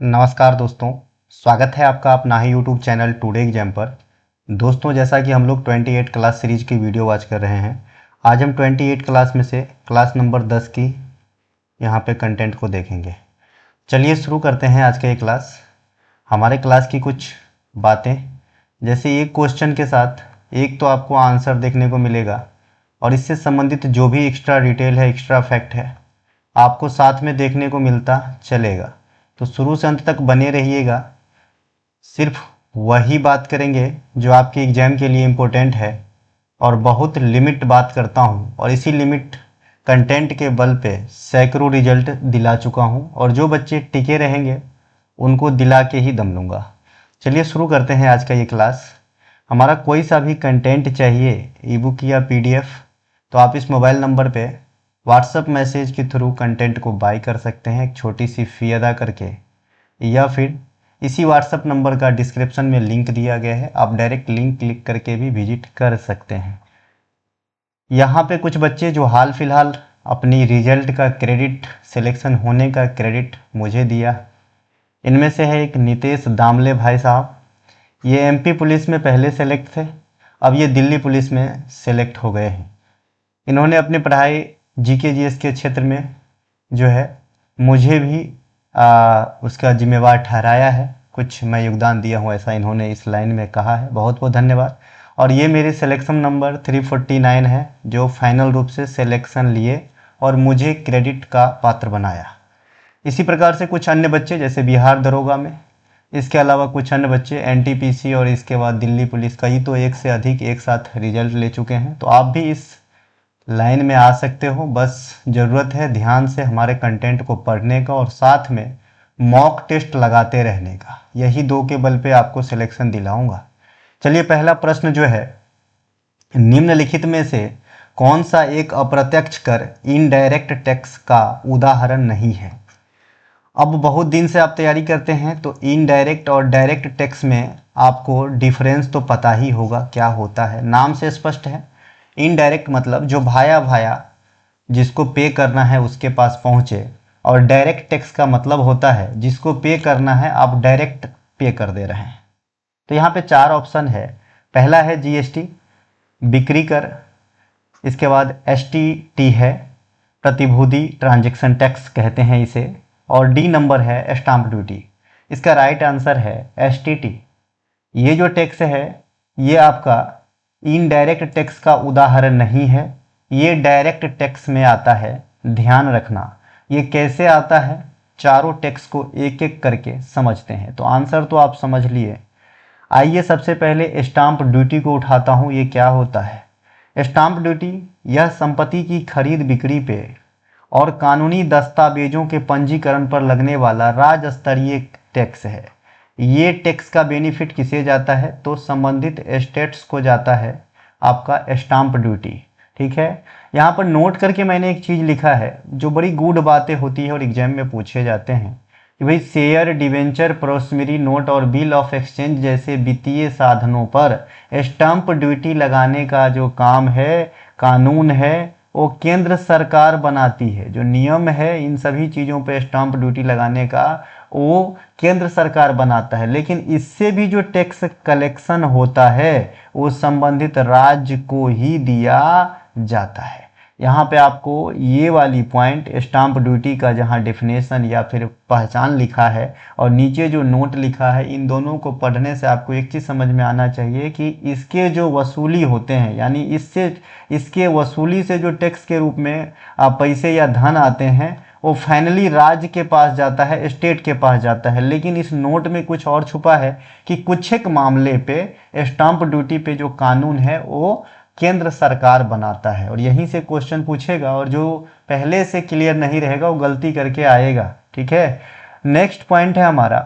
नमस्कार दोस्तों, स्वागत है आपका अपना ही यूट्यूब चैनल टुडे एग्जाम पर। दोस्तों, जैसा कि हम लोग 28 क्लास सीरीज की वीडियो वॉच कर रहे हैं, आज हम 28 क्लास में से क्लास नंबर 10 की यहाँ पे कंटेंट को देखेंगे। चलिए शुरू करते हैं आज का ये क्लास। हमारे क्लास की कुछ बातें, जैसे एक क्वेश्चन के साथ एक तो आपको आंसर देखने को मिलेगा और इससे संबंधित जो भी एक्स्ट्रा डिटेल है, एक्स्ट्रा फैक्ट है, आपको साथ में देखने को मिलता चलेगा। तो शुरू से अंत तक बने रहिएगा। सिर्फ वही बात करेंगे जो आपके एग्जाम के लिए इम्पोर्टेंट है और बहुत लिमिट बात करता हूँ, और इसी लिमिट कंटेंट के बल पे सैकड़ों रिजल्ट दिला चुका हूँ, और जो बच्चे टिके रहेंगे उनको दिला के ही दम लूँगा। चलिए शुरू करते हैं आज का ये क्लास। हमारा कोई सा भी कंटेंट चाहिए, ई बुक या PDF, तो आप इस मोबाइल नंबर पे व्हाट्सएप मैसेज के थ्रू कंटेंट को बाय कर सकते हैं एक छोटी सी फ़ी अदा करके, या फिर इसी व्हाट्सएप नंबर का डिस्क्रिप्शन में लिंक दिया गया है, आप डायरेक्ट लिंक क्लिक करके भी विजिट कर सकते हैं। यहाँ पे कुछ बच्चे जो हाल फिलहाल अपनी रिजल्ट का क्रेडिट, सिलेक्शन होने का क्रेडिट मुझे दिया, इनमें से है एक नितेश दामले भाई साहब। ये MP पुलिस में पहले सेलेक्ट थे, अब ये दिल्ली पुलिस में सेलेक्ट हो गए हैं। इन्होंने अपनी पढ़ाई GK GS के क्षेत्र में जो है मुझे भी उसका जिम्मेवार ठहराया है, कुछ मैं योगदान दिया हूँ ऐसा इन्होंने इस लाइन में कहा है। बहुत बहुत धन्यवाद। और ये मेरे सिलेक्शन नंबर 349 है, जो फाइनल रूप से सिलेक्शन लिए और मुझे क्रेडिट का पात्र बनाया। इसी प्रकार से कुछ अन्य बच्चे, जैसे बिहार दरोगा में, इसके अलावा कुछ अन्य बच्चे NTPC और इसके बाद दिल्ली पुलिस, कई तो एक से अधिक एक साथ रिजल्ट ले चुके हैं। तो आप भी इस लाइन में आ सकते हो, बस ज़रूरत है ध्यान से हमारे कंटेंट को पढ़ने का और साथ में मॉक टेस्ट लगाते रहने का। यही दो के बल पे आपको सिलेक्शन दिलाऊंगा। चलिए, पहला प्रश्न जो है, निम्नलिखित में से कौन सा एक अप्रत्यक्ष कर इनडायरेक्ट टैक्स का उदाहरण नहीं है? अब बहुत दिन से आप तैयारी करते हैं तो इनडायरेक्ट और डायरेक्ट टैक्स में आपको डिफरेंस तो पता ही होगा क्या होता है, नाम से स्पष्ट है। इनडायरेक्ट मतलब जो भाया भाया जिसको पे करना है उसके पास पहुँचे, और डायरेक्ट टैक्स का मतलब होता है जिसको पे करना है आप डायरेक्ट पे कर दे रहे हैं। तो यहाँ पे 4 ऑप्शन है। पहला है GST, बिक्री कर, इसके बाद STT है, प्रतिभूति ट्रांजैक्शन टैक्स कहते हैं इसे, और D नंबर है स्टाम्प ड्यूटी। इसका राइट आंसर है STT। ये जो टैक्स है ये आपका इनडायरेक्ट टैक्स का उदाहरण नहीं है, ये डायरेक्ट टैक्स में आता है। ध्यान रखना, ये कैसे आता है, चारों टैक्स को एक एक करके समझते हैं। तो आंसर तो आप समझ लिए। आइए सबसे पहले स्टाम्प ड्यूटी को उठाता हूँ। ये क्या होता है? स्टाम्प ड्यूटी यह संपत्ति की खरीद बिक्री पे और कानूनी दस्तावेजों के पंजीकरण पर लगने वाला राज्य स्तरीय टैक्स है। ये टैक्स का बेनिफिट किसे जाता है? तो संबंधित स्टेट्स को जाता है आपका स्टाम्प ड्यूटी। ठीक है, यहाँ पर नोट करके मैंने एक चीज़ लिखा है जो बड़ी गूढ़ बातें होती है और एग्जाम में पूछे जाते हैं कि भाई शेयर, डिवेंचर, प्रॉमिसरी नोट और बिल ऑफ एक्सचेंज जैसे वित्तीय साधनों पर स्टाम्प ड्यूटी लगाने का जो काम है, कानून है, वो केंद्र सरकार बनाती है। जो नियम है इन सभी चीज़ों पे स्टाम्प ड्यूटी लगाने का, वो केंद्र सरकार बनाता है, लेकिन इससे भी जो टैक्स कलेक्शन होता है वो संबंधित राज्य को ही दिया जाता है। यहाँ पे आपको ये वाली पॉइंट, स्टाम्प ड्यूटी का जहाँ डेफिनेशन या फिर पहचान लिखा है और नीचे जो नोट लिखा है, इन दोनों को पढ़ने से आपको एक चीज़ समझ में आना चाहिए कि इसके जो वसूली होते हैं, यानी इसके वसूली से जो टैक्स के रूप में पैसे या धन आते हैं, वो फाइनली राज्य के पास जाता है, स्टेट के पास जाता है। लेकिन इस नोट में कुछ और छुपा है कि कुछ एक मामले पे स्टाम्प ड्यूटी पे जो कानून है वो केंद्र सरकार बनाता है, और यहीं से क्वेश्चन पूछेगा, और जो पहले से क्लियर नहीं रहेगा वो गलती करके आएगा। ठीक है, नेक्स्ट पॉइंट है हमारा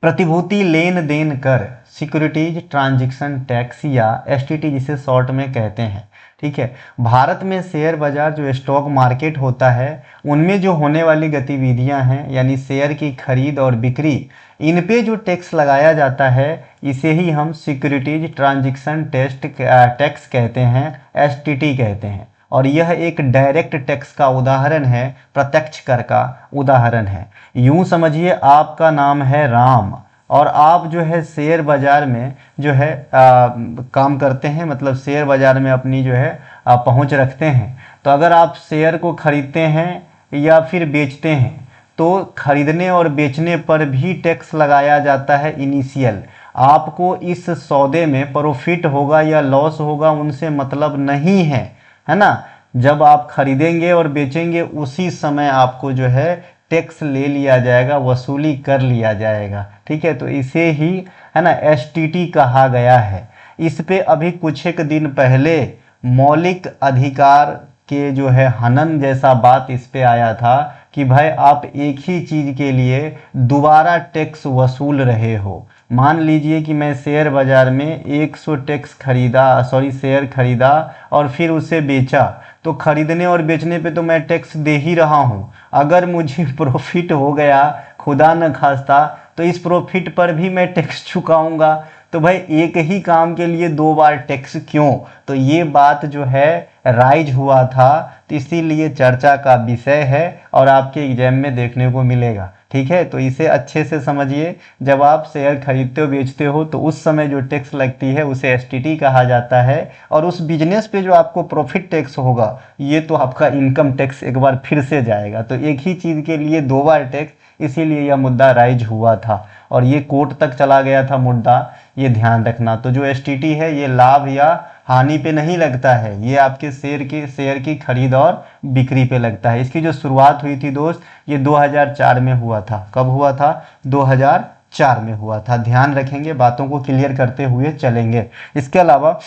प्रतिभूति लेन देन कर, सिक्योरिटीज ट्रांजैक्शन टैक्स या STT जिसे शॉर्ट में कहते हैं। ठीक है, भारत में शेयर बाजार जो स्टॉक मार्केट होता है उनमें जो होने वाली गतिविधियां हैं, यानी शेयर की खरीद और बिक्री, इन पे जो टैक्स लगाया जाता है इसे ही हम सिक्योरिटीज ट्रांजैक्शन टैक्स कहते हैं, STT कहते हैं। और यह एक डायरेक्ट टैक्स का उदाहरण है, प्रत्यक्ष कर का उदाहरण है। यूं समझिए आपका नाम है राम और आप जो है शेयर बाजार में जो है काम करते हैं, मतलब शेयर बाजार में अपनी जो है पहुंच रखते हैं। तो अगर आप शेयर को खरीदते हैं या फिर बेचते हैं तो खरीदने और बेचने पर भी टैक्स लगाया जाता है इनिशियल। आपको इस सौदे में प्रॉफिट होगा या लॉस होगा उनसे मतलब नहीं है, है ना। जब आप खरीदेंगे और बेचेंगे उसी समय आपको जो है टैक्स ले लिया जाएगा, वसूली कर लिया जाएगा, ठीक है। तो इसे ही है ना एसटीटी कहा गया है। इस पे अभी कुछ एक दिन पहले मौलिक अधिकार के जो है हनन जैसा बात इस पे आया था कि भाई आप एक ही चीज़ के लिए दोबारा टैक्स वसूल रहे हो। मान लीजिए कि मैं शेयर बाज़ार में 100 शेयर खरीदा और फिर उसे बेचा, तो खरीदने और बेचने पे तो मैं टैक्स दे ही रहा हूँ। अगर मुझे प्रॉफिट हो गया खुदा न खास्ता तो इस प्रॉफिट पर भी मैं टैक्स चुकाऊंगा। तो भाई एक ही काम के लिए दो बार टैक्स क्यों? तो ये बात जो है राइज हुआ था, तो इसीलिए चर्चा का विषय है और आपके एग्जाम में देखने को मिलेगा, ठीक है। तो इसे अच्छे से समझिए। जब आप शेयर खरीदते हो बेचते हो तो उस समय जो टैक्स लगती है उसे एसटीटी कहा जाता है, और उस बिजनेस पे जो आपको प्रॉफिट टैक्स होगा ये तो आपका इनकम टैक्स एक बार फिर से जाएगा। तो एक ही चीज़ के लिए दो बार टैक्स, इसीलिए यह मुद्दा राइज हुआ था और ये कोर्ट तक चला गया था मुद्दा, ये ध्यान रखना। तो जो एसटीटी है ये लाभ या हानि पे नहीं लगता है, ये आपके शेयर की खरीद और बिक्री पे लगता है। इसकी जो शुरुआत हुई थी दोस्त ये 2004 में हुआ था। कब हुआ था? 2004 में हुआ था। ध्यान रखेंगे, बातों को क्लियर करते हुए चलेंगे। इसके अलावा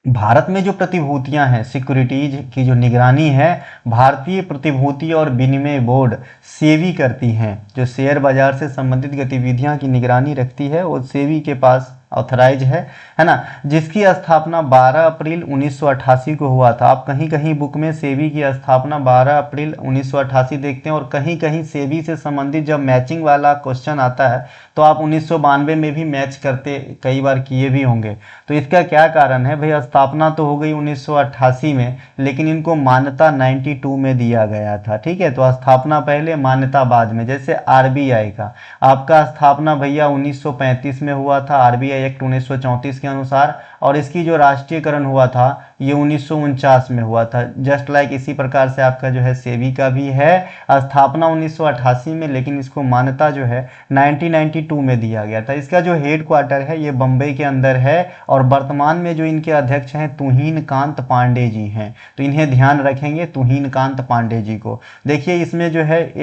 भारत में जो प्रतिभूतियां हैं, सिक्योरिटीज की जो निगरानी है भारतीय प्रतिभूति और विनिमय बोर्ड सेबी करती हैं। जो शेयर बाजार से संबंधित गतिविधियां की निगरानी रखती है वो सेबी के पास ऑथराइज है ना, जिसकी स्थापना 12 अप्रैल 1988 को हुआ था। आप कहीं कहीं बुक में सेबी की स्थापना 12 अप्रैल 1988 देखते हैं और कहीं कहीं सेबी से संबंधित जब मैचिंग वाला क्वेश्चन आता है तो आप 1992 में भी मैच करते कई बार किए भी होंगे। तो इसका क्या कारण है भाई? स्थापना तो हो गई 1988 में, लेकिन इनको मान्यता 92 में दिया गया था, ठीक है। तो स्थापना पहले मान्यता बाद में। जैसे आरबीआई का आपका स्थापना भैया 1935 में हुआ था आरबीआई एक्ट 1934 के अनुसार, और इसकी जो राष्ट्रीयकरण हुआ था ये 1949 में हुआ था। जस्ट लाइक इसी प्रकार से आपका जो है सेबी का भी है स्थापना 1988 में, लेकिन इसको मान्यता जो है 1992 में दिया गया था। इसका जो हेड क्वार्टर है ये बम्बई के अंदर है और वर्तमान में जो इनके अध्यक्ष हैं तुहिन कांत पांडे जी हैं। तो इन्हें ध्यान रखेंगे, तुहिन कांत पांडे जी को। देखिए इसमें जो है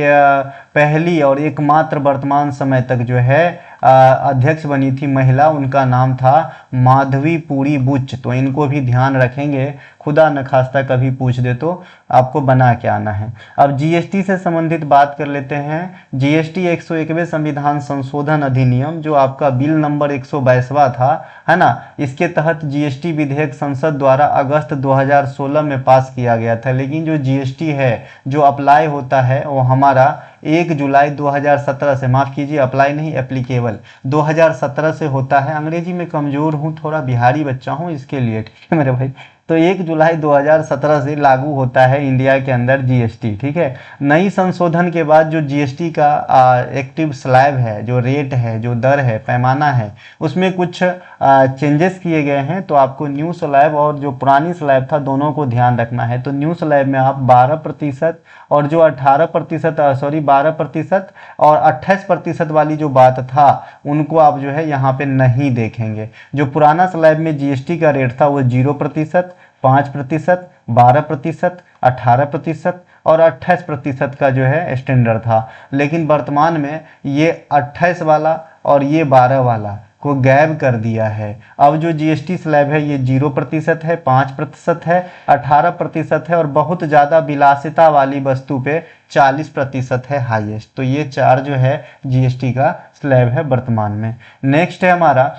पहली और एकमात्र वर्तमान समय तक जो है अध्यक्ष बनी थी महिला, उनका नाम था माधवी पुरी बुच। तो इनको भी ध्यान रखेंगे, खुदा न खास्ता कभी पूछ दे तो आपको बना के आना है। अब जीएसटी से संबंधित बात कर लेते हैं। जीएसटी 101वें संविधान संशोधन अधिनियम जो आपका बिल नंबर 122वां था, है ना, इसके तहत जीएसटी विधेयक संसद द्वारा अगस्त 2016 में पास किया गया था। लेकिन जो जीएसटी है जो अप्लाई होता है वो हमारा 1 जुलाई 2017 से, माफ़ कीजिए अप्लाई नहीं एप्लीकेबल 2017 से होता है। अंग्रेजी में कमज़ोर हूँ, थोड़ा बिहारी बच्चा हूँ इसके लिए, ठीक है मेरे भाई। तो 1 जुलाई 2017 से लागू होता है इंडिया के अंदर जीएसटी, ठीक है। नई संशोधन के बाद जो जीएसटी का एक्टिव स्लैब है, जो रेट है, जो दर है, पैमाना है, उसमें कुछ चेंजेस किए गए हैं। तो आपको न्यू स्लैब और जो पुरानी स्लैब था दोनों को ध्यान रखना है। तो न्यू स्लैब में आप 12% और जो 12% और 28% वाली जो बात था उनको आप जो है यहाँ पे नहीं देखेंगे। जो पुराना स्लैब में जीएसटी का रेट था वो 0%, 5%, 12%, 18% और 28% का जो है स्टैंडर्ड था। लेकिन वर्तमान में ये 28 वाला और ये 12 वाला को गैब कर दिया है। अब जो जीएसटी स्लैब है ये 0% है, 5% है, 18% है और बहुत ज़्यादा विलासिता वाली वस्तु पे 40% है हाईएस्ट। तो ये चार जो है जीएसटी का स्लैब है वर्तमान में। नेक्स्ट है हमारा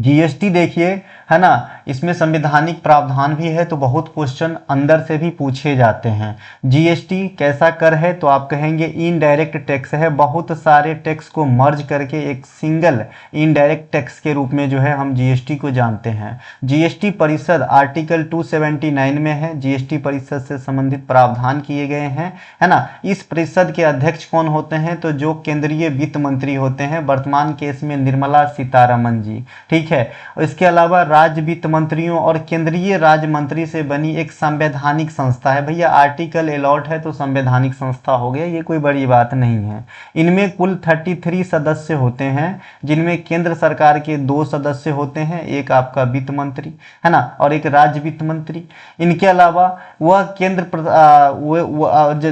जीएसटी देखिए, है ना, इसमें संवैधानिक प्रावधान भी है, तो बहुत क्वेश्चन अंदर से भी पूछे जाते हैं। जीएसटी कैसा कर है, तो आप कहेंगे इनडायरेक्ट टैक्स है, बहुत सारे टैक्स को मर्ज करके एक सिंगल इनडायरेक्ट टैक्स के रूप में जो है हम जीएसटी को जानते हैं। जीएसटी परिषद आर्टिकल 279 में है, जीएसटी परिषद से संबंधित प्रावधान किए गए हैं, है ना। इस परिषद के अध्यक्ष कौन होते हैं, तो जो केंद्रीय वित्त मंत्री होते हैं, वर्तमान केस में निर्मला सीतारमन जी, ठीक है। इसके अलावा राज्य वित्त मंत्रियों और केंद्रीय राज्य मंत्री से बनी एक संवैधानिक संस्था है। भैया आर्टिकल अलॉट है तो संवैधानिक संस्था हो गया, ये कोई बड़ी बात नहीं है। इनमें कुल 33 सदस्य होते हैं, जिनमें केंद्र सरकार के 2 सदस्य होते हैं, एक आपका वित्त मंत्री, है ना, और एक राज्य वित्त मंत्री। इनके अलावा वह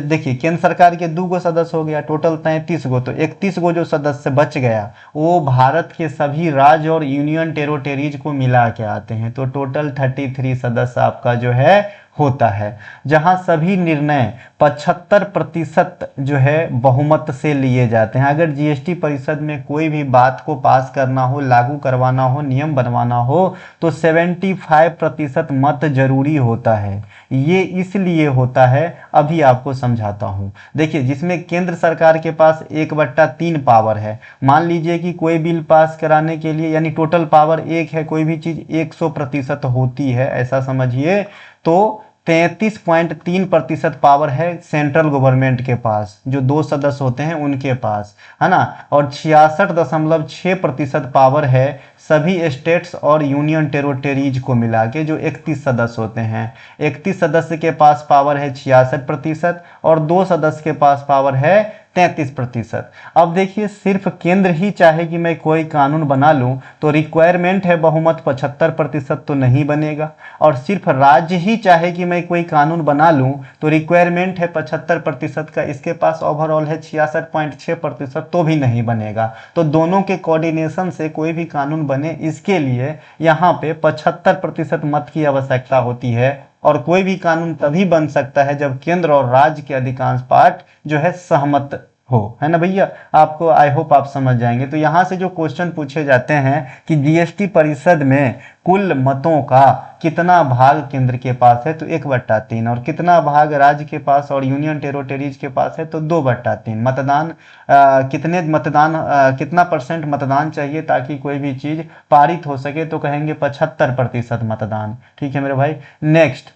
देखिए केंद्र सरकार के 2 गो सदस्य हो गया, टोटल 33 गो, तो 31 गो जो सदस्य बच गया वो भारत के सभी राज्य और यूनियन टेरिटरीज को मिला के आते हैं। तो टोटल 33 सदस्य आपका जो है होता है, जहां सभी निर्णय 75% जो है बहुमत से लिए जाते हैं। अगर जीएसटी परिषद में कोई भी बात को पास करना हो, लागू करवाना हो, नियम बनवाना हो, तो 75% मत जरूरी होता है। ये इसलिए होता है, अभी आपको समझाता हूं। देखिए, जिसमें केंद्र सरकार के पास 1/3 पावर है। मान लीजिए कि कोई बिल पास कराने के लिए, यानी टोटल पावर 1 है, कोई भी चीज 100% होती है, ऐसा समझिए, तो 33.3% पावर है सेंट्रल गवर्नमेंट के पास, जो 2 सदस्य होते हैं उनके पास, है ना, और 66.6% पावर है सभी स्टेट्स और यूनियन टेरिटरीज को मिला के, जो 31 सदस्य होते हैं। 31 सदस्य के पास पावर है 66% और 2 सदस्य के पास पावर है 33%। अब देखिए, सिर्फ केंद्र ही चाहे कि मैं कोई कानून बना लूं तो रिक्वायरमेंट है बहुमत 75%, तो नहीं बनेगा। और सिर्फ राज्य ही चाहे कि मैं कोई कानून बना लूं तो रिक्वायरमेंट है 75% का, इसके पास ओवरऑल है 66.6%, तो भी नहीं बनेगा। तो दोनों के कोऑर्डिनेशन से कोई भी कानून बने, इसके लिए यहाँ पे 75% मत की आवश्यकता होती है। और कोई भी कानून तभी बन सकता है जब केंद्र और राज्य के अधिकांश पार्ट जो है सहमत हो, है ना भैया। आपको आई होप आप समझ जाएंगे। तो यहाँ से जो क्वेश्चन पूछे जाते हैं कि जीएसटी परिषद में कुल मतों का कितना भाग केंद्र के पास है, तो 1/3, और कितना भाग राज्य के पास और यूनियन टेरिटरीज के पास है, तो 2/3। मतदान कितना परसेंट मतदान चाहिए ताकि कोई भी चीज पारित हो सके, तो कहेंगे 75% मतदान। ठीक है मेरे भाई। नेक्स्ट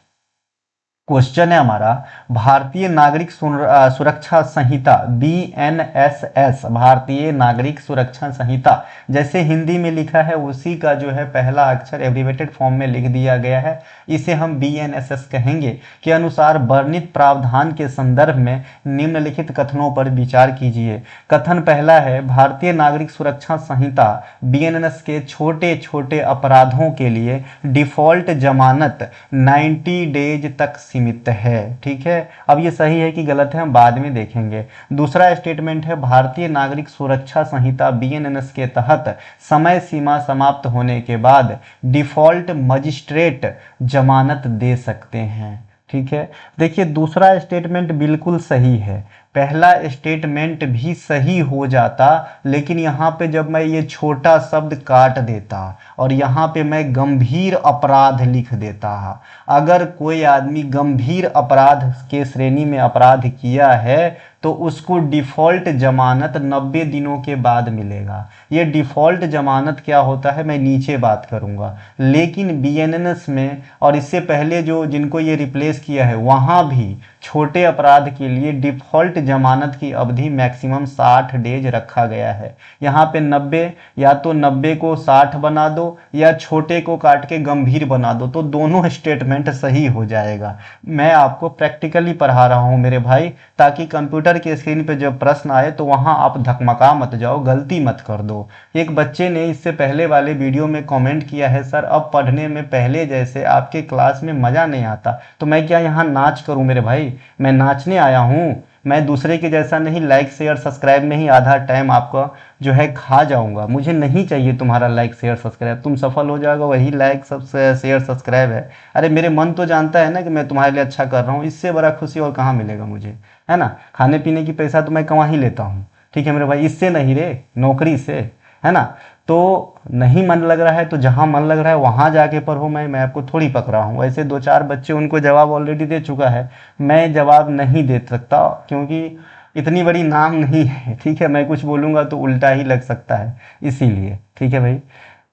क्वेश्चन है हमारा, भारतीय नागरिक सुरक्षा संहिता बीएनएसएस, भारतीय नागरिक सुरक्षा संहिता, जैसे हिंदी में लिखा है उसी का जो है पहला अक्षर एब्रिवेटेड फॉर्म में लिख दिया गया है, इसे हम बीएनएसएस कहेंगे, के अनुसार वर्णित प्रावधान के संदर्भ में निम्नलिखित कथनों पर विचार कीजिए। कथन पहला है, भारतीय नागरिक सुरक्षा संहिता बीएनएस के छोटे छोटे अपराधों के लिए डिफॉल्ट जमानत 90 डेज तक सीमित है। ठीक है, अब ये सही है कि गलत है हम बाद में देखेंगे। दूसरा स्टेटमेंट है, भारतीय नागरिक सुरक्षा संहिता बीएनएस के तहत समय सीमा समाप्त होने के बाद डिफॉल्ट मजिस्ट्रेट जमानत दे सकते हैं। ठीक है, देखिए दूसरा स्टेटमेंट बिल्कुल सही है, पहला स्टेटमेंट भी सही हो जाता, लेकिन यहाँ पे जब मैं ये छोटा शब्द काट देता और यहाँ पे मैं गंभीर अपराध लिख देता, अगर कोई आदमी गंभीर अपराध के श्रेणी में अपराध किया है तो उसको डिफ़ॉल्ट जमानत 90 दिनों के बाद मिलेगा। ये डिफ़ॉल्ट जमानत क्या होता है मैं नीचे बात करूँगा, लेकिन बीएनएस में और इससे पहले जो जिनको ये रिप्लेस किया है वहाँ भी छोटे अपराध के लिए डिफ़ॉल्ट जमानत की अवधि मैक्सिमम 60 डेज रखा गया है। यहाँ पे 90, या तो 90 को 60 बना दो या छोटे को काट के गंभीर बना दो, तो दोनों स्टेटमेंट सही हो जाएगा। मैं आपको प्रैक्टिकली पढ़ा रहा हूँ मेरे भाई, ताकि कंप्यूटर के स्क्रीन पे जब प्रश्न आए तो वहाँ आप धकमका मत जाओ, गलती मत कर दो। एक बच्चे ने इससे पहले वाले वीडियो में कमेंट किया है, सर अब पढ़ने में पहले जैसे आपके क्लास में मज़ा नहीं आता, तो मैं क्या यहाँ नाच करूँ मेरे भाई? मैं नाचने आया हूँ? मैं दूसरे के जैसा नहीं लाइक शेयर सब्सक्राइब में ही आधा टाइम आपका जो है खा जाऊंगा। मुझे नहीं चाहिए तुम्हारा लाइक शेयर सब्सक्राइब, तुम सफल हो जाओगे वही लाइक सब शेयर सब्सक्राइब है। अरे मेरे मन तो जानता है ना कि मैं तुम्हारे लिए अच्छा कर रहा हूँ, इससे बड़ा खुशी और कहाँ मिलेगा मुझे, है ना। खाने पीने की पैसा तो मैं कमा ही लेता हूँ, ठीक है मेरे भाई, इससे नहीं रे, नौकरी से, है ना। तो नहीं मन लग रहा है तो जहाँ मन लग रहा है वहाँ जाके पढ़ो। मैं आपको थोड़ी पक रहा हूँ। ऐसे दो चार बच्चे उनको जवाब ऑलरेडी दे चुका है, मैं जवाब नहीं दे सकता क्योंकि इतनी बड़ी नाम नहीं है, ठीक है। मैं कुछ बोलूँगा तो उल्टा ही लग सकता है, इसीलिए, ठीक है भाई।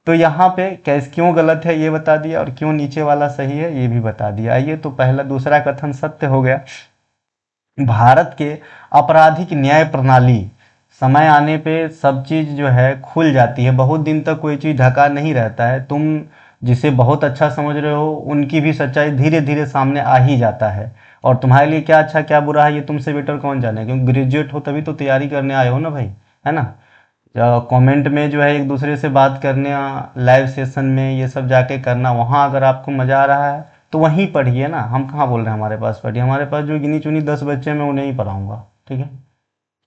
तो यहाँ पे कैस क्यों गलत है ये बता दिया, और क्यों नीचे वाला सही है ये भी बता दिया। आइए, तो पहला दूसरा कथन सत्य हो गया। भारत के आपराधिक न्याय प्रणाली समय आने पे सब चीज़ जो है खुल जाती है। बहुत दिन तक कोई चीज़ ढका नहीं रहता है। तुम जिसे बहुत अच्छा समझ रहे हो उनकी भी सच्चाई धीरे धीरे सामने आ ही जाता है। और तुम्हारे लिए क्या अच्छा क्या बुरा है ये तुमसे बेटर कौन जाने, क्योंकि ग्रेजुएट हो तभी तो तैयारी करने आए हो ना भाई, है ना। कमेंट में जो है एक दूसरे से बात करने, लाइव सेशन में ये सब जाके करना, वहाँ अगर आपको मज़ा आ रहा है तो वहीं पढ़िए ना। हम कहाँ बोल रहे हैं हमारे पास पढ़िए, हमारे पास जो गिनी चुनी 10 बच्चे मैं उन्हें ही पढ़ाऊँगा, ठीक है।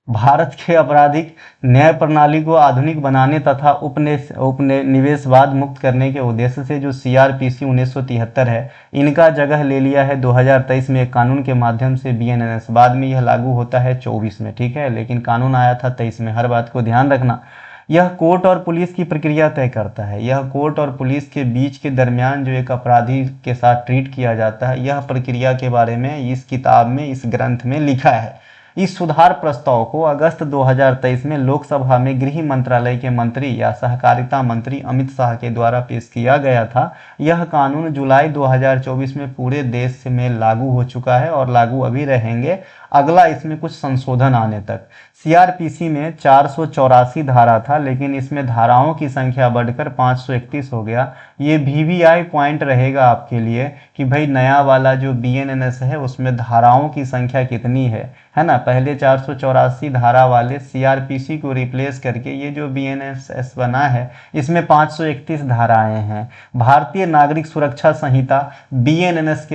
भारत के आपराधिक न्याय प्रणाली को आधुनिक बनाने तथा उपनिवेशवाद मुक्त करने के उद्देश्य से जो सीआरपीसी 1973 है, इनका जगह ले लिया है 2023 में एक कानून के माध्यम से बीएनएस। बाद में यह लागू होता है 24 में, ठीक है, लेकिन कानून आया था 23 में। हर बात को ध्यान रखना। यह कोर्ट और पुलिस की प्रक्रिया तय करता है। यह कोर्ट और पुलिस के बीच के दरमियान जो एक अपराधी के साथ ट्रीट किया जाता है, यह प्रक्रिया के बारे में इस किताब में, इस ग्रंथ में लिखा है। इस सुधार प्रस्ताव को अगस्त 2023 में लोकसभा में गृह मंत्रालय के मंत्री या सहकारिता मंत्री अमित शाह के द्वारा पेश किया गया था। यह कानून जुलाई 2024 में पूरे देश में लागू हो चुका है और लागू अभी रहेंगे, अगला इसमें कुछ संशोधन आने तक। सीआरपीसी में 484 धारा था, लेकिन इसमें धाराओं की संख्या बढ़कर 531 हो गया। ये वीवीआई पॉइंट रहेगा आपके लिए कि भाई नया वाला जो बीएनएनएस है उसमें धाराओं की संख्या कितनी है ना। पहले 484 धारा वाले सीआरपीसी को रिप्लेस करके ये जो बीएनएस बना है इसमें 531 धाराएं हैं। भारतीय नागरिक सुरक्षा संहिता बीएनएनएस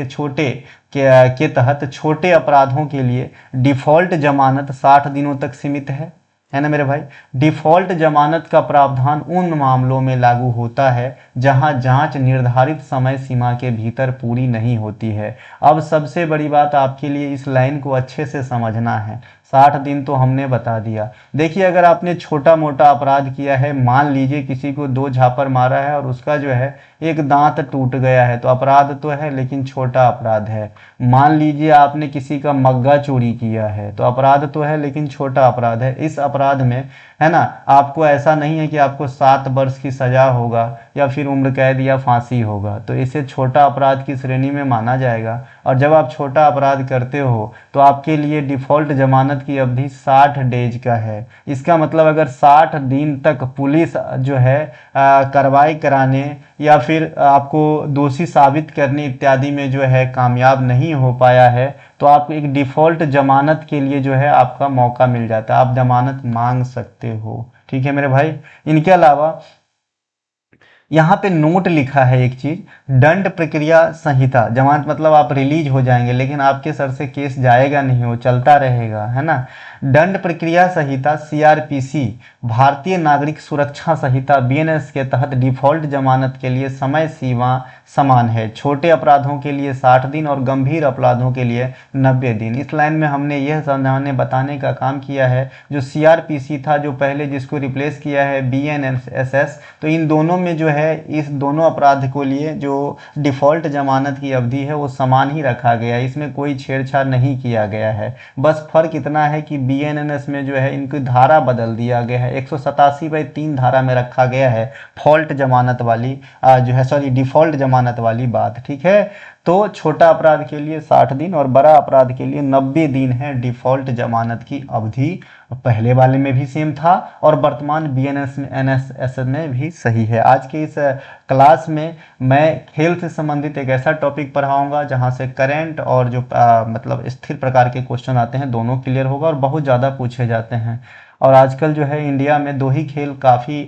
के तहत छोटे अपराधों के लिए डिफ़ॉल्ट जमानत 60 दिनों तक सीमित है ना मेरे भाई। डिफ़ॉल्ट जमानत का प्रावधान उन मामलों में लागू होता है जहां जांच निर्धारित समय सीमा के भीतर पूरी नहीं होती है। अब सबसे बड़ी बात आपके लिए इस लाइन को अच्छे से समझना है। 60 दिन तो हमने बता दिया। देखिए, अगर आपने छोटा मोटा अपराध किया है, मान लीजिए किसी को 2 झापड़ मारा है और उसका जो है एक दांत टूट गया है, तो अपराध तो है लेकिन छोटा अपराध है। मान लीजिए आपने किसी का मग्गा चोरी किया है, तो अपराध तो है लेकिन छोटा अपराध है। इस अपराध में, है ना, आपको ऐसा नहीं है कि आपको 7 वर्ष की सजा होगा या फिर उम्र कैद या फांसी होगा, तो इसे छोटा अपराध की श्रेणी में माना जाएगा। और जब आप छोटा अपराध करते हो तो आपके लिए डिफ़ॉल्ट जमानत की अवधि 60 डेज का है। इसका मतलब अगर 60 दिन तक पुलिस जो है कार्रवाई कराने या फिर आपको दोषी साबित करने इत्यादि में जो है कामयाब नहीं हो पाया है, तो आप एक डिफ़ॉल्ट जमानत के लिए जो है आपका मौका मिल जाता है, आप जमानत मांग सकते हो, ठीक है मेरे भाई। इनके अलावा यहाँ पे नोट लिखा है एक चीज, दंड प्रक्रिया संहिता। जमानत मतलब आप रिलीज हो जाएंगे लेकिन आपके सर से केस जाएगा नहीं, वो चलता रहेगा, है ना। दंड प्रक्रिया संहिता सीआरपीसी भारतीय नागरिक सुरक्षा संहिता बीएनएस के तहत डिफ़ॉल्ट जमानत के लिए समय सीमा समान है। छोटे अपराधों के लिए 60 दिन और गंभीर अपराधों के लिए 90 दिन। इस लाइन में हमने यह समझाने बताने का काम किया है, जो सीआरपीसी था जो पहले जिसको रिप्लेस किया है बीएनएसएस, तो इन दोनों में जो है इस दोनों अपराध को लिए जो डिफ़ॉल्ट जमानत की अवधि है वो समान ही रखा गया है, इसमें कोई छेड़छाड़ नहीं किया गया है। बस फर्क इतना है कि बीएनएनएस में जो है इनकी धारा बदल दिया गया है, 187/3 धारा में रखा गया है फॉल्ट जमानत वाली जो है, सॉरी, डिफ़ॉल्ट जमानत वाली बात, ठीक है। तो छोटा अपराध के लिए 60 दिन और बड़ा अपराध के लिए 90 दिन है डिफ़ॉल्ट जमानत की अवधि। पहले वाले में भी सेम था और वर्तमान बीएनएस में भी सही है। आज के इस क्लास में मैं खेल से संबंधित एक ऐसा टॉपिक पढ़ाऊंगा जहां से करंट और जो मतलब स्थिर प्रकार के क्वेश्चन आते हैं दोनों क्लियर होगा और बहुत ज़्यादा पूछे जाते हैं। और आजकल जो है इंडिया में 2 ही खेल काफ़ी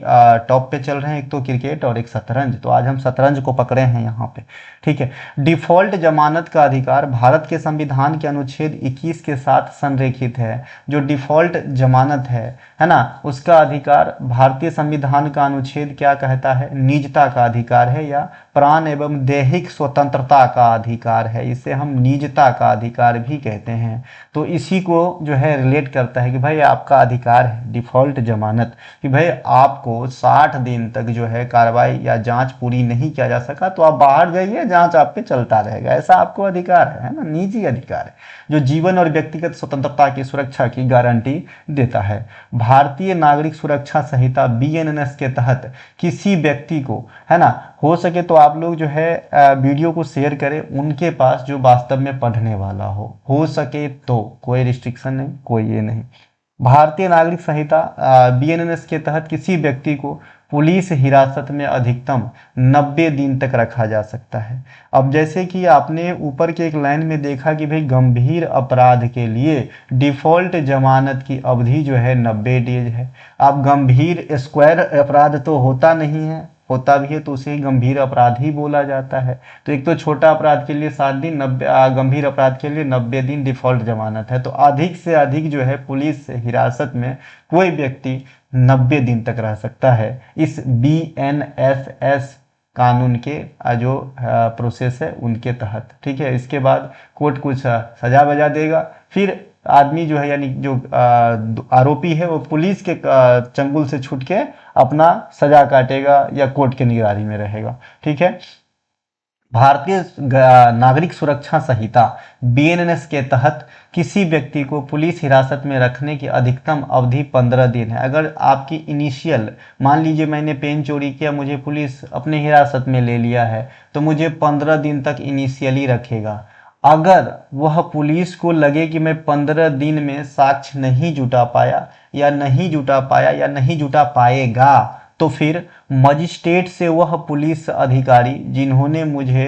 टॉप पे चल रहे हैं, एक तो क्रिकेट और एक शतरंज। तो आज हम शतरंज को पकड़े हैं यहाँ पे, ठीक है। डिफ़ॉल्ट जमानत का अधिकार भारत के संविधान के अनुच्छेद 21 के साथ संरेखित है। जो डिफ़ॉल्ट जमानत है ना, उसका अधिकार भारतीय संविधान का अनुच्छेद क्या कहता है, निजता का अधिकार है या प्राण एवं दैहिक स्वतंत्रता का अधिकार है, इसे हम निजता का अधिकार भी कहते हैं। तो इसी को जो है रिलेट करता है कि भाई आपका अधिकार है डिफ़ॉल्ट जमानत, कि भाई आपको 60 दिन तक जो है कार्रवाई या जांच पूरी नहीं किया जा सका तो आप बाहर जाइए, जांच आप पे चलता रहेगा, ऐसा आपको अधिकार है ना, निजी अधिकार है जो जीवन और व्यक्तिगत स्वतंत्रता की सुरक्षा की गारंटी देता है। भारतीय नागरिक सुरक्षा संहिता BNS के तहत किसी व्यक्ति को, है ना, हो सके तो आप लोग जो है वीडियो को शेयर करें उनके पास जो वास्तव में पढ़ने वाला हो सके तो, कोई रिस्ट्रिक्शन नहीं, कोई ये नहीं। भारतीय नागरिक संहिता BNS के तहत किसी व्यक्ति को पुलिस हिरासत में अधिकतम 90 दिन तक रखा जा सकता है। अब जैसे कि आपने ऊपर के एक लाइन में देखा कि भाई गंभीर अपराध के लिए डिफ़ॉल्ट जमानत की अवधि जो है 90 डेज है। अब गंभीर स्क्वायर अपराध तो होता नहीं है, होता भी है तो उसे गंभीर अपराध ही बोला जाता है। तो एक तो छोटा अपराध के लिए 7 दिन, गंभीर अपराध के लिए 90 दिन डिफ़ॉल्ट जमानत है। तो अधिक से अधिक जो है पुलिस हिरासत में कोई व्यक्ति 90 दिन तक रह सकता है इस BNSS कानून के जो प्रोसेस है उनके तहत, ठीक है। इसके बाद कोर्ट कुछ सजा बजा देगा, फिर आदमी जो है यानी जो आरोपी है वो पुलिस के चंगुल से छूट के अपना सजा काटेगा या कोर्ट के निगरानी में रहेगा, ठीक है। भारतीय नागरिक सुरक्षा संहिता BNS के तहत किसी व्यक्ति को पुलिस हिरासत में रखने की अधिकतम अवधि 15 दिन है। अगर आपकी इनिशियल, मान लीजिए मैंने पेन चोरी किया, मुझे पुलिस अपने हिरासत में ले लिया है तो मुझे 15 दिन तक इनिशियली रखेगा। अगर वह पुलिस को लगे कि मैं 15 दिन में साक्ष्य नहीं जुटा पाया या नहीं जुटा पाएगा तो फिर मजिस्ट्रेट से वह पुलिस अधिकारी जिन्होंने मुझे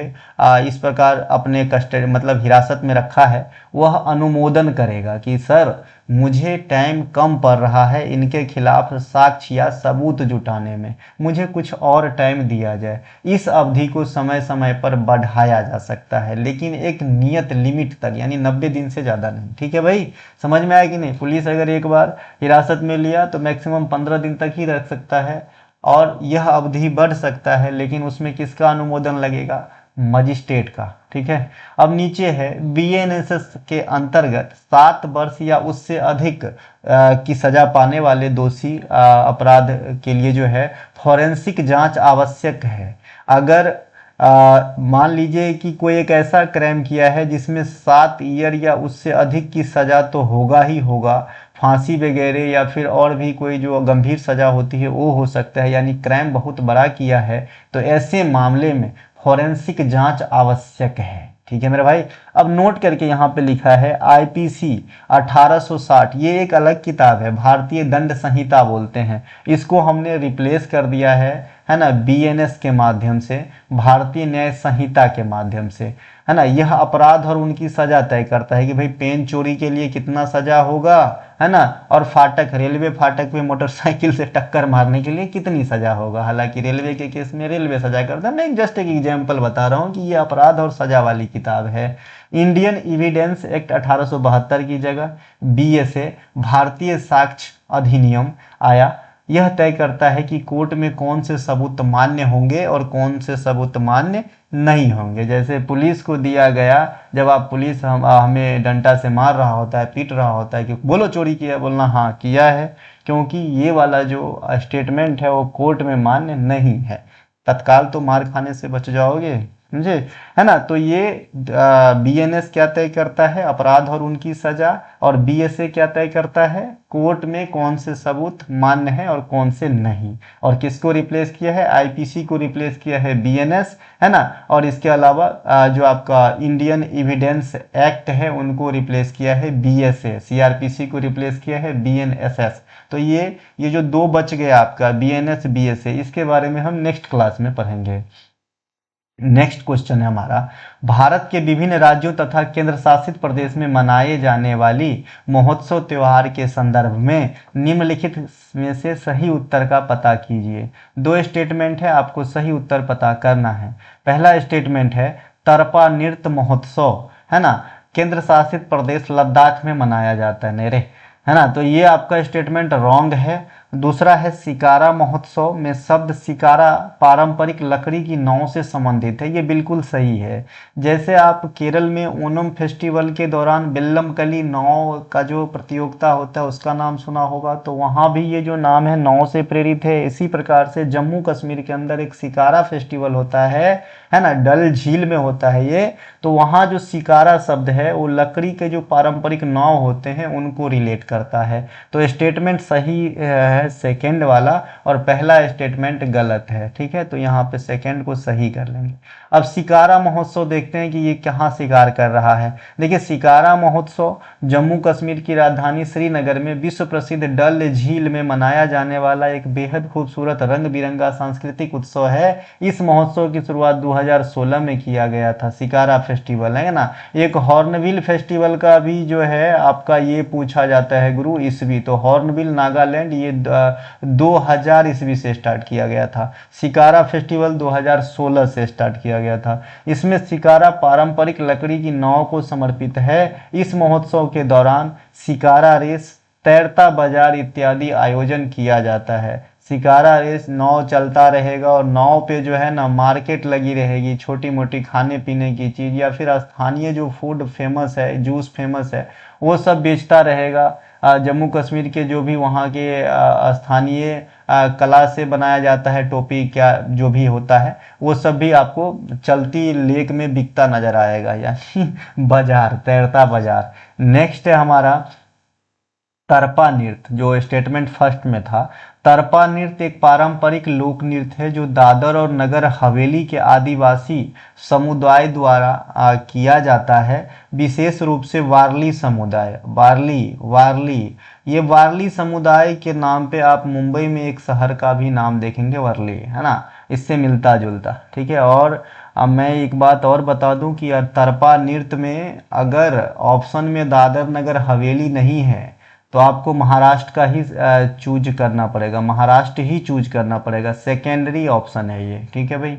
इस प्रकार अपने कस्टडी मतलब हिरासत में रखा है वह अनुमोदन करेगा कि सर मुझे टाइम कम पड़ रहा है, इनके खिलाफ साक्ष्य या सबूत जुटाने में मुझे कुछ और टाइम दिया जाए। इस अवधि को समय समय पर बढ़ाया जा सकता है लेकिन एक नियत लिमिट तक, यानी 90 दिन से ज़्यादा नहीं, ठीक है भाई। समझ में आया कि नहीं? पुलिस अगर एक बार हिरासत में लिया तो मैक्सिमम 15 दिन तक ही रख सकता है और यह अवधि बढ़ सकता है, लेकिन उसमें किसका अनुमोदन लगेगा? मजिस्ट्रेट का, ठीक है। अब नीचे है BNSS के अंतर्गत 7 वर्ष या उससे अधिक की सजा पाने वाले दोषी अपराध के लिए जो है फॉरेंसिक जांच आवश्यक है। अगर मान लीजिए कि कोई एक ऐसा क्राइम किया है जिसमें 7 ईयर या उससे अधिक की सजा तो होगा ही होगा, फांसी वगैरह या फिर और भी कोई जो गंभीर सजा होती है वो हो सकता है, यानी क्राइम बहुत बड़ा किया है तो ऐसे मामले में फॉरेंसिक जांच आवश्यक है, ठीक है मेरे भाई। अब नोट करके यहाँ पे लिखा है IPC 1860, ये एक अलग किताब है, भारतीय दंड संहिता बोलते हैं, इसको हमने रिप्लेस कर दिया है ना, BNS के माध्यम से, भारतीय न्याय संहिता के माध्यम से, है ना। यह अपराध और उनकी सजा तय करता है कि भाई पेन चोरी के लिए कितना सजा होगा, है ना, और फाटक, रेलवे फाटक पे मोटरसाइकिल से टक्कर मारने के लिए कितनी सजा होगा। हालांकि रेलवे के केस में रेलवे सजा करता है, मैं जस्ट एक एग्जाम्पल बता रहा हूँ कि ये अपराध और सजा वाली किताब है। इंडियन एविडेंस एक्ट 1872 की जगह BSA भारतीय साक्ष्य अधिनियम आया। यह तय करता है कि कोर्ट में कौन से सबूत मान्य होंगे और कौन से सबूत मान्य नहीं होंगे। जैसे पुलिस को दिया गया, जब आप पुलिस हमें डंडा से मार रहा होता है, पीट रहा होता है कि बोलो चोरी किया, बोलना हाँ किया है, क्योंकि ये वाला जो स्टेटमेंट है वो कोर्ट में मान्य नहीं है। तत्काल तो मार खाने से बच जाओगे, समझे, है ना। तो ये BNS क्या तय करता है? अपराध और उनकी सजा, और BSA क्या तय करता है? कोर्ट में कौन से सबूत मान्य है और कौन से नहीं। और किसको रिप्लेस किया है? IPC को रिप्लेस किया है BNS, है ना। और इसके अलावा जो आपका इंडियन एविडेंस एक्ट है उनको रिप्लेस किया है BSA, CRPC को रिप्लेस किया है BNSS। तो ये जो दो बच गए आपका BNS BSA, इसके बारे में हम नेक्स्ट क्लास में पढ़ेंगे। नेक्स्ट क्वेश्चन है हमारा, भारत के विभिन्न राज्यों तथा केंद्र शासित प्रदेश में मनाए जाने वाली महोत्सव त्योहार के संदर्भ में निम्नलिखित में से सही उत्तर का पता कीजिए। 2 स्टेटमेंट है, आपको सही उत्तर पता करना है। पहला स्टेटमेंट है तरपा नृत्य महोत्सव, है ना, केंद्र शासित प्रदेश लद्दाख में मनाया जाता है, नेरे, है ना। तो ये आपका स्टेटमेंट रॉन्ग है। दूसरा है शिकारा महोत्सव में शब्द शिकारा पारंपरिक लकड़ी की नाव से संबंधित है, ये बिल्कुल सही है। जैसे आप केरल में ओणम फेस्टिवल के दौरान बेल्लमकली नाव का जो प्रतियोगिता होता है उसका नाम सुना होगा, तो वहाँ भी ये जो नाम है नाव से प्रेरित है। इसी प्रकार से जम्मू कश्मीर के अंदर एक शिकारा फेस्टिवल होता है ना, डल झील में होता है ये, तो वहाँ जो शिकारा शब्द है वो लकड़ी के जो पारंपरिक नाव होते हैं उनको रिलेट करता है। तो स्टेटमेंट सही है सेकंड वाला, और पहला स्टेटमेंट गलत है। ठीक है, तो यहाँ पे सेकंड को सही कर लेंगे। अब शिकारा महोत्सव देखते हैं कि ये कहाँ शिकार कर रहा है। देखिए, शिकारा महोत्सव जम्मू कश्मीर की राजधानी श्रीनगर में विश्व प्रसिद्ध डल झील में मनाया जाने वाला एक बेहद खूबसूरत रंग बिरंगा सांस्कृतिक उत्सव है। इस महोत्सव की शुरुआत 2016 में किया गया था। शिकारा फेस्टिवल है ना। एक हॉर्नबिल फेस्टिवल का भी जो है आपका ये पूछा जाता है गुरु ईस्वी, तो हॉर्नबिल नागालैंड ये 2000 ईस्वी से स्टार्ट किया गया था। शिकारा फेस्टिवल 2016 से स्टार्ट किया गया था। इसमें शिकारा पारंपरिक लकड़ी की नाव को समर्पित है। इस महोत्सव के दौरान शिकारा रेस, तैरता बाजार इत्यादि आयोजन किया जाता है। शिकारा रेस, नाव चलता रहेगा और नाव पे जो है ना मार्केट लगी रहेगी, छोटी मोटी खाने पीने की चीज़ या फिर स्थानीय जो फूड फेमस है, जूस फेमस है, वो सब बेचता रहेगा। जम्मू कश्मीर के जो भी वहाँ के स्थानीय कला से बनाया जाता है, टोपी क्या जो भी होता है वो सब भी आपको चलती लेक में बिकता नजर आएगा, यानी बाजार, तैरता बाजार। नेक्स्ट है हमारा तरपा नृत्य, जो स्टेटमेंट फर्स्ट में था। तरपा नृत्य एक पारंपरिक लोक नृत्य है जो दादर और नगर हवेली के आदिवासी समुदाय द्वारा किया जाता है, विशेष रूप से वारली समुदाय। वारली ये वारली समुदाय के नाम पे आप मुंबई में एक शहर का भी नाम देखेंगे, वर्ली, है ना, इससे मिलता जुलता। ठीक है, और अब मैं एक बात और बता दूं कि तरपा नृत्य में अगर ऑप्शन में दादर नगर हवेली नहीं है तो आपको महाराष्ट्र का ही चूज करना पड़ेगा, महाराष्ट्र ही चूज करना पड़ेगा, सेकेंडरी ऑप्शन है ये। ठीक है भाई,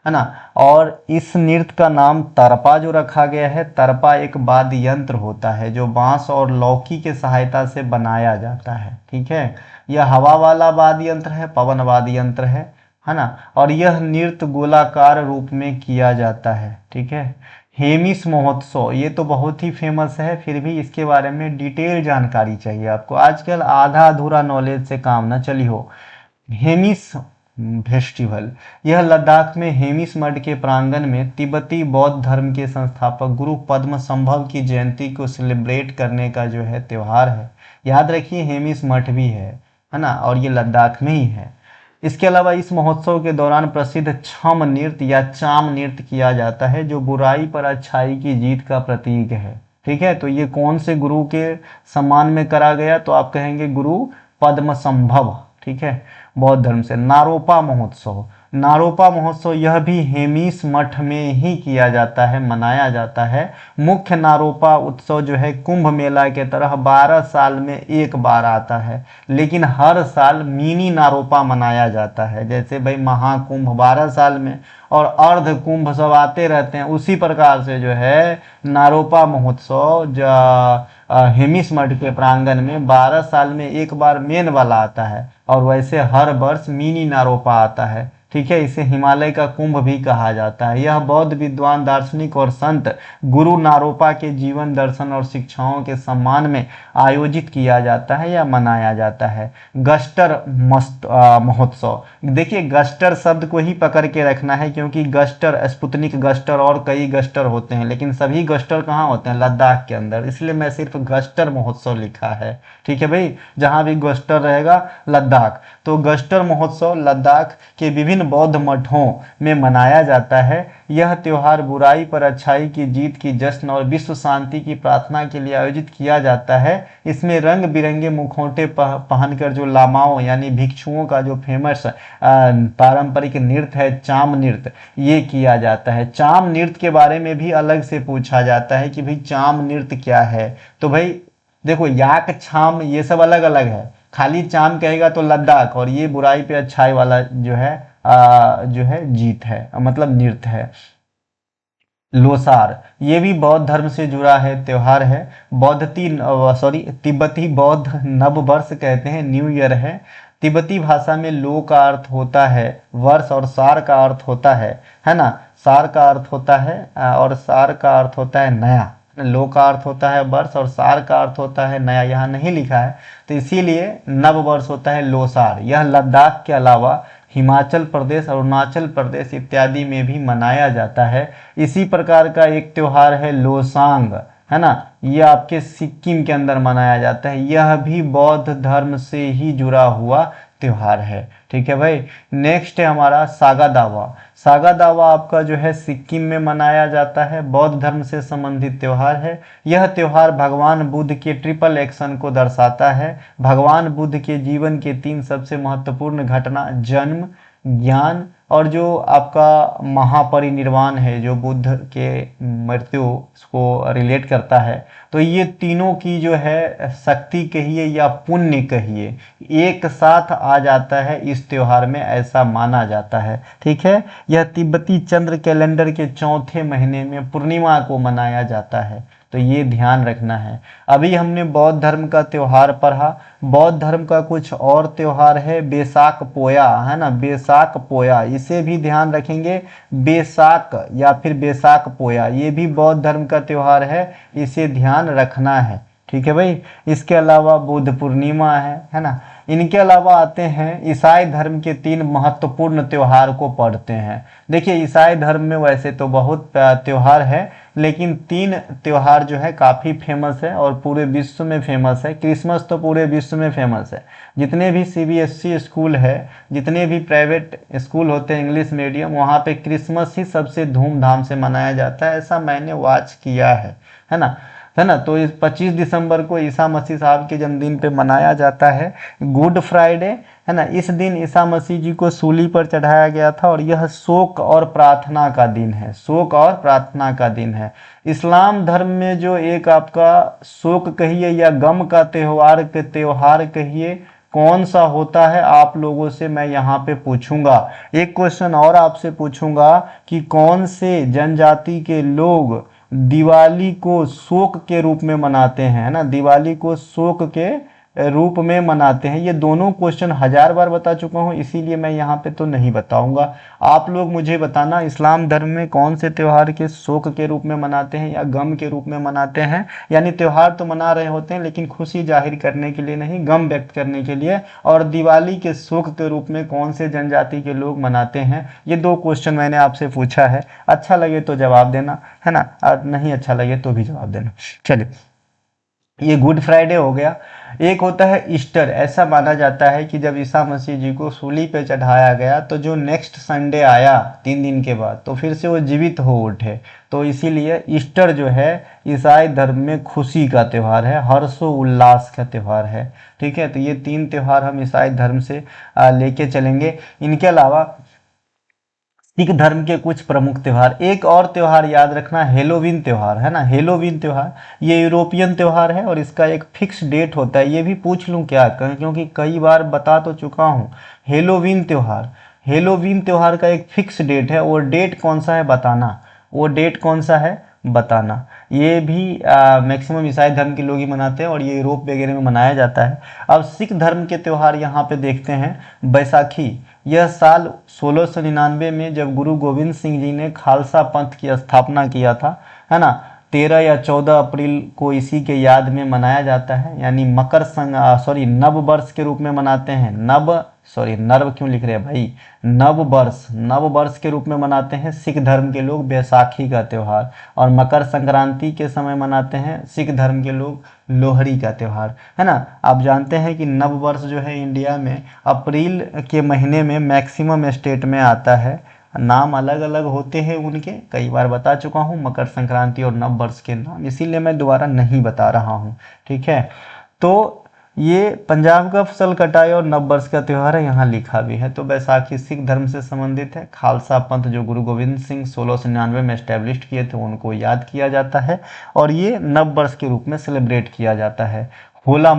है ना। और इस नृत्य का नाम तरपा जो रखा गया है, तरपा एक वाद्य यंत्र होता है जो बांस और लौकी के सहायता से बनाया जाता है। ठीक है, यह हवा वाला वाद्य यंत्र है, पवन वाद्य यंत्र है ना। और यह नृत्य गोलाकार रूप में किया जाता है। ठीक है, हेमिस महोत्सव ये तो बहुत ही फेमस है, फिर भी इसके बारे में डिटेल जानकारी चाहिए आपको। आजकल आधा अधूरा नॉलेज से काम ना चली हो। हेमिस फेस्टिवल, यह लद्दाख में हेमिस मठ के प्रांगण में तिब्बती बौद्ध धर्म के संस्थापक गुरु पद्म संभव की जयंती को सेलिब्रेट करने का जो है त्यौहार है। याद रखिए, हेमिस मठ भी है ना, और ये लद्दाख में ही है। इसके अलावा इस महोत्सव के दौरान प्रसिद्ध छम नृत्य या चाम नृत्य किया जाता है जो बुराई पर अच्छाई की जीत का प्रतीक है। ठीक है, तो ये कौन से गुरु के सम्मान में करा गया, तो आप कहेंगे गुरु पद्म संभव। ठीक है, बौद्ध धर्म से। नारोपा महोत्सव, नारोपा महोत्सव यह भी हेमिस मठ में ही किया जाता है, मनाया जाता है। मुख्य नारोपा उत्सव जो है कुंभ मेला के तरह 12 साल में एक बार आता है, लेकिन हर साल मिनी नारोपा मनाया जाता है। जैसे भाई महाकुंभ 12 साल में और अर्ध कुंभ सब आते रहते हैं, उसी प्रकार से जो है नारोपा महोत्सव हेमिस मठ के प्रांगण में 12 साल में एक बार मेन वाला आता है, और वैसे हर वर्ष मिनी नारोपा आता है। ठीक है, इसे हिमालय का कुंभ भी कहा जाता है। यह बौद्ध विद्वान, दार्शनिक और संत गुरु नारोपा के जीवन, दर्शन और शिक्षाओं के सम्मान में आयोजित किया जाता है या मनाया जाता है। गस्टर महोत्सव, देखिए गस्टर शब्द को ही पकड़ के रखना है, क्योंकि गस्टर, स्पुतनिक गस्टर और कई गस्टर होते हैं, लेकिन सभी गस्टर कहाँ होते हैं, लद्दाख के अंदर, इसलिए मैं सिर्फ गस्टर महोत्सव लिखा है। ठीक है भाई, जहाँ भी गस्टर रहेगा लद्दाख। तो गस्टर महोत्सव लद्दाख के विभिन्न बौद्ध मठों में मनाया जाता है। यह त्योहार बुराई पर अच्छाई की जीत की जश्न और विश्व शांति की प्रार्थना के लिए आयोजित किया जाता है। इसमें रंग बिरंगे मुखौटे पहनकर जो लामाओं यानी भिक्षुओं का जो फेमस पारंपरिक नृत्य है चाम नृत्य, ये किया जाता है। चाम नृत्य के बारे में भी अलग से पूछा जाता है कि भाई चाम नृत्य क्या है। तो भाई देखो, याक छाम ये सब अलग अलग है, खाली चाम कहेगा तो लद्दाख, और ये बुराई पे अच्छाई वाला जो है जीत है, मतलब नृत्य है। लोसार, ये भी बौद्ध धर्म से जुड़ा है त्योहार है। तिब्बती बौद्ध नव वर्ष कहते हैं, न्यू ईयर है। तिब्बती भाषा में लो का अर्थ होता है वर्ष और सार का अर्थ होता है ना, सार का अर्थ होता है और सार का अर्थ होता है नया। लो का अर्थ होता है वर्ष और सार का अर्थ होता है नया, यहाँ नहीं लिखा है तो इसीलिए नव वर्ष होता है लोसार। यह लद्दाख के अलावा हिमाचल प्रदेश, अरुणाचल प्रदेश इत्यादि में भी मनाया जाता है। इसी प्रकार का एक त्यौहार है लोसांग, है ना, ये आपके सिक्किम के अंदर मनाया जाता है। यह भी बौद्ध धर्म से ही जुड़ा हुआ त्यौहार है। ठीक है भाई। नेक्स्ट है हमारा सागा दावा। सागा दावा आपका जो है सिक्किम में मनाया जाता है, बौद्ध धर्म से संबंधित त्यौहार है। यह त्यौहार भगवान बुद्ध के ट्रिपल एक्शन को दर्शाता है। भगवान बुद्ध के जीवन के 3 सबसे महत्वपूर्ण घटना, जन्म, ज्ञान और जो आपका महापरिनिर्वाण है, जो बुद्ध के मृत्यु को रिलेट करता है, तो ये तीनों की जो है शक्ति कहिए या पुण्य कहिए एक साथ आ जाता है इस त्यौहार में, ऐसा माना जाता है। ठीक है। यह तिब्बती चंद्र कैलेंडर के चौथे महीने में पूर्णिमा को मनाया जाता है, तो ये ध्यान रखना है। अभी हमने बौद्ध धर्म का त्यौहार पढ़ा। बौद्ध धर्म का कुछ और त्यौहार है बैसाख पोया, है ना, बैसाख पोया, इसे भी ध्यान रखेंगे। बैसाख या फिर बैसाख पोया ये भी बौद्ध धर्म का त्यौहार है, इसे ध्यान रखना है। ठीक है भाई। इसके अलावा बुद्ध पूर्णिमा है ना। इनके अलावा आते हैं ईसाई धर्म के 3 महत्वपूर्ण त्यौहार को पढ़ते हैं। देखिए ईसाई धर्म में वैसे तो बहुत त्यौहार है, लेकिन 3 त्यौहार जो है काफ़ी फेमस है और पूरे विश्व में फेमस है। क्रिसमस तो पूरे विश्व में फेमस है। जितने भी सीबीएसई स्कूल है, जितने भी प्राइवेट स्कूल होते हैं इंग्लिश मीडियम, वहाँ पे क्रिसमस ही सबसे धूमधाम से मनाया जाता है, ऐसा मैंने वॉच किया है ना, है ना। तो इस 25 दिसंबर को ईसा मसीह साहब के जन्मदिन पे मनाया जाता है। गुड फ्राइडे, है ना, इस दिन ईसा मसीह जी को सूली पर चढ़ाया गया था और यह शोक और प्रार्थना का दिन है, शोक और प्रार्थना का दिन है। इस्लाम धर्म में जो एक आपका शोक कहिए या गम का त्योहार कहिए कौन सा होता है, आप लोगों से मैं यहाँ पे पूछूंगा। एक क्वेश्चन और आपसे पूछूंगा कि कौन से जनजाति के लोग दिवाली को शोक के रूप में मनाते हैं, है ना, दिवाली को शोक के रूप में मनाते हैं। ये दोनों क्वेश्चन 1000 बार बता चुका हूँ, इसीलिए मैं यहाँ पे तो नहीं बताऊंगा। आप लोग मुझे बताना इस्लाम धर्म में कौन से त्यौहार के शोक के रूप में मनाते हैं या गम के रूप में मनाते हैं। यानी त्यौहार तो मना रहे होते हैं लेकिन खुशी जाहिर करने के लिए नहीं, गम व्यक्त करने के लिए। और दिवाली के शोक के रूप में कौन से जनजाति के लोग मनाते हैं। ये 2 क्वेश्चन मैंने आपसे पूछा है। अच्छा लगे तो जवाब देना, है ना, और नहीं अच्छा लगे तो भी जवाब देना। चलिए, ये गुड फ्राइडे हो गया। एक होता है ईस्टर। ऐसा माना जाता है कि जब ईसा मसीह जी को सूली पे चढ़ाया गया तो जो नेक्स्ट संडे आया 3 दिन के बाद, तो फिर से वो जीवित हो उठे। तो इसीलिए ईस्टर जो है ईसाई धर्म में खुशी का त्यौहार है, हर्षोल्लास का त्यौहार है। ठीक है। तो ये 3 त्यौहार हम ईसाई धर्म से लेके चलेंगे। इनके अलावा सिख धर्म के कुछ प्रमुख त्यौहार, एक और त्यौहार याद रखना, हेलोवीन त्यौहार, है ना। हेलोवीन त्यौहार ये यूरोपियन त्यौहार है और इसका एक फिक्स डेट होता है। ये भी पूछ लूँ क्या, क्योंकि कई बार बता तो चुका हूँ। हेलोवीन त्यौहार का एक फिक्स डेट है। वो डेट कौन सा है बताना, वो डेट कौन सा है बताना। ये भी मैक्सिमम ईसाई धर्म के लोग ही मनाते हैं और ये यूरोप वगैरह में मनाया जाता है। अब सिख धर्म के त्यौहार यहाँ पे देखते हैं। बैसाखी, यह साल 1699 में जब गुरु गोविंद सिंह जी ने खालसा पंथ की स्थापना किया था, है ना, 13 या 14 अप्रैल को इसी के याद में मनाया जाता है। यानी नव वर्ष के रूप में मनाते हैं। नर्व क्यों लिख रहे हैं भाई, नव वर्ष के रूप में मनाते हैं सिख धर्म के लोग बैसाखी का त्यौहार। और मकर संक्रांति के समय मनाते हैं सिख धर्म के लोग लोहड़ी का त्यौहार, है ना। आप जानते हैं कि नव वर्ष जो है इंडिया में अप्रैल के महीने में मैक्सिमम स्टेट में आता है। नाम अलग अलग होते हैं उनके, कई बार बता चुका हूँ मकर संक्रांति और नव वर्ष के नाम, इसीलिए मैं दोबारा नहीं बता रहा हूँ। ठीक है। तो ये पंजाब का फसल कटाई और नव वर्ष का त्यौहार है, यहाँ लिखा भी है। तो बैसाखी सिख धर्म से संबंधित है। खालसा पंथ जो गुरु गोविंद सिंह 1699 में एस्टेब्लिश किए थे उनको याद किया जाता है और ये नव वर्ष के रूप में सेलिब्रेट किया जाता है। होला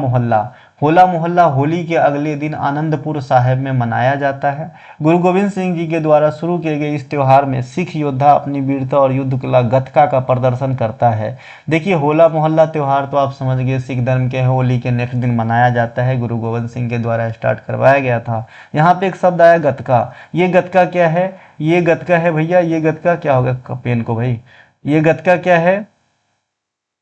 होला मोहल्ला होली के अगले दिन आनंदपुर साहिब में मनाया जाता है। गुरु गोविंद सिंह जी के द्वारा शुरू किए गए इस त्यौहार में सिख योद्धा अपनी वीरता और युद्ध कला गतका का प्रदर्शन करता है। देखिए होला मोहल्ला त्यौहार तो आप समझ गए सिख धर्म के होली के नेक्स्ट दिन मनाया जाता है, गुरु गोविंद सिंह के द्वारा स्टार्ट करवाया गया था। यहाँ पे एक शब्द आया गतका, ये गतका क्या है? ये गतका है भैया, ये गतका क्या होगा पेन को भाई, ये गतका क्या है?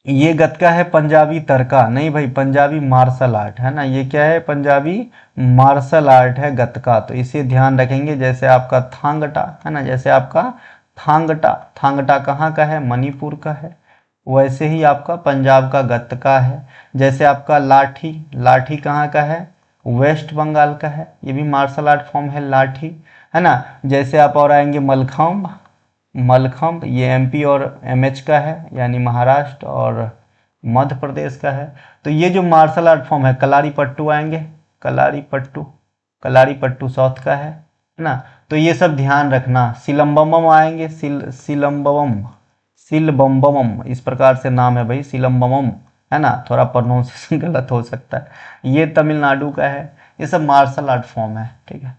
ये गतका है पंजाबी तड़का, नहीं भाई पंजाबी मार्शल आर्ट है ना, ये क्या है? पंजाबी मार्शल आर्ट है गतका। तो इसे ध्यान रखेंगे। जैसे आपका थांगटा है ना, जैसे आपका थांगटा, थांगटा कहाँ का है? मणिपुर का है। वैसे ही आपका पंजाब का गतका है। जैसे आपका लाठी, लाठी कहाँ का है? वेस्ट बंगाल का है, ये भी मार्शल आर्ट फॉर्म है लाठी, है ना। जैसे आप और आएंगे मलखम्ब, मलखम्ब ये एमपी और एमएच का है, यानी महाराष्ट्र और मध्य प्रदेश का है। तो ये जो मार्शल आर्ट फॉर्म है, कलारी पट्टू आएंगे, कलारी पट्टू, कलारी पट्टू साउथ का है ना। तो ये सब ध्यान रखना। सिलम्बम आएंगे, सिलम्बम, सिलबम्बम इस प्रकार से नाम है भाई, सिलम्बम है ना, थोड़ा प्रोनाउंसिएशन गलत हो सकता है। ये तमिलनाडु का है। ये सब मार्शल आर्ट फॉर्म है, ठीक है।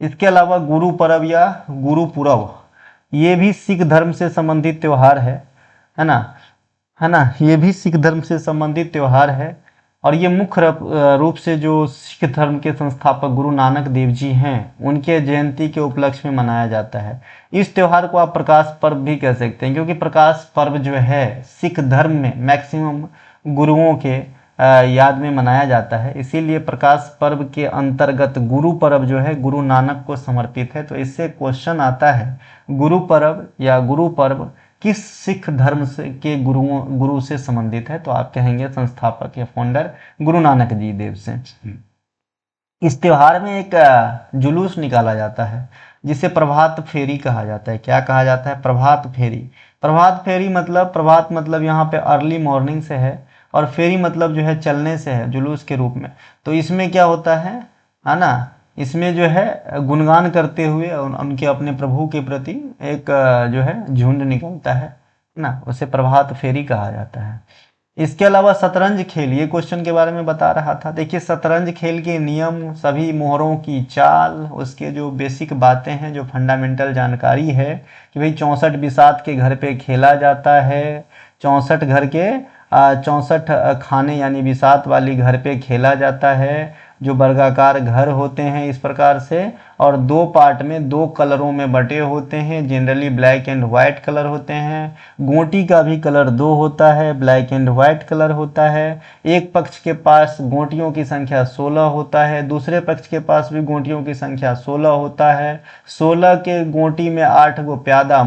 इसके अलावा गुरु पर्व या गुरुपुरब, ये भी सिख धर्म से संबंधित त्यौहार है ना, है ना, ये भी सिख धर्म से संबंधित त्यौहार है। और ये मुख्य रूप से जो सिख धर्म के संस्थापक गुरु नानक देव जी हैं उनके जयंती के उपलक्ष्य में मनाया जाता है। इस त्यौहार को आप प्रकाश पर्व भी कह सकते हैं, क्योंकि प्रकाश पर्व जो है सिख धर्म में मैक्सिमम गुरुओं के याद में मनाया जाता है, इसीलिए प्रकाश पर्व के अंतर्गत गुरु पर्व जो है गुरु नानक को समर्पित है। तो इससे क्वेश्चन आता है गुरु पर्व या गुरु पर्व किस सिख धर्म से के गुरु से संबंधित है? तो आप कहेंगे संस्थापक या फाउंडर गुरु नानक जी देव से। इस त्योहार में एक जुलूस निकाला जाता है जिसे प्रभात फेरी कहा जाता है। क्या कहा जाता है? प्रभात फेरी। प्रभात फेरी मतलब, प्रभात मतलब यहाँ पे अर्ली मॉर्निंग से है, और फेरी मतलब जो है चलने से है, जुलूस के रूप में। तो इसमें क्या होता है ना, इसमें जो है गुणगान करते हुए उनके अपने प्रभु के प्रति एक जो है झुंड निकलता है ना, उसे प्रभात फेरी कहा जाता है। इसके अलावा शतरंज खेल, ये क्वेश्चन के बारे में बता रहा था। देखिए शतरंज खेल के नियम, सभी मोहरों की चाल, उसके जो बेसिक बातें हैं, जो फंडामेंटल जानकारी है कि भाई 64 बिसात के घर पे खेला जाता है, 64 घर के 64 खाने यानी बिसात वाली घर पे खेला जाता है, जो वर्गाकार घर होते हैं इस प्रकार से, और दो पार्ट में दो कलरों में बटे होते हैं, generally black and white colour होते हैं। गोटी का भी कलर दो होता है, ब्लैक एंड वाइट कलर होता है। एक पक्ष के पास गोटियों की संख्या 16 होता है, दूसरे पक्ष के पास भी गोटियों की संख्या 16 होता है। 16 के गोटी में 8 गो प्यादा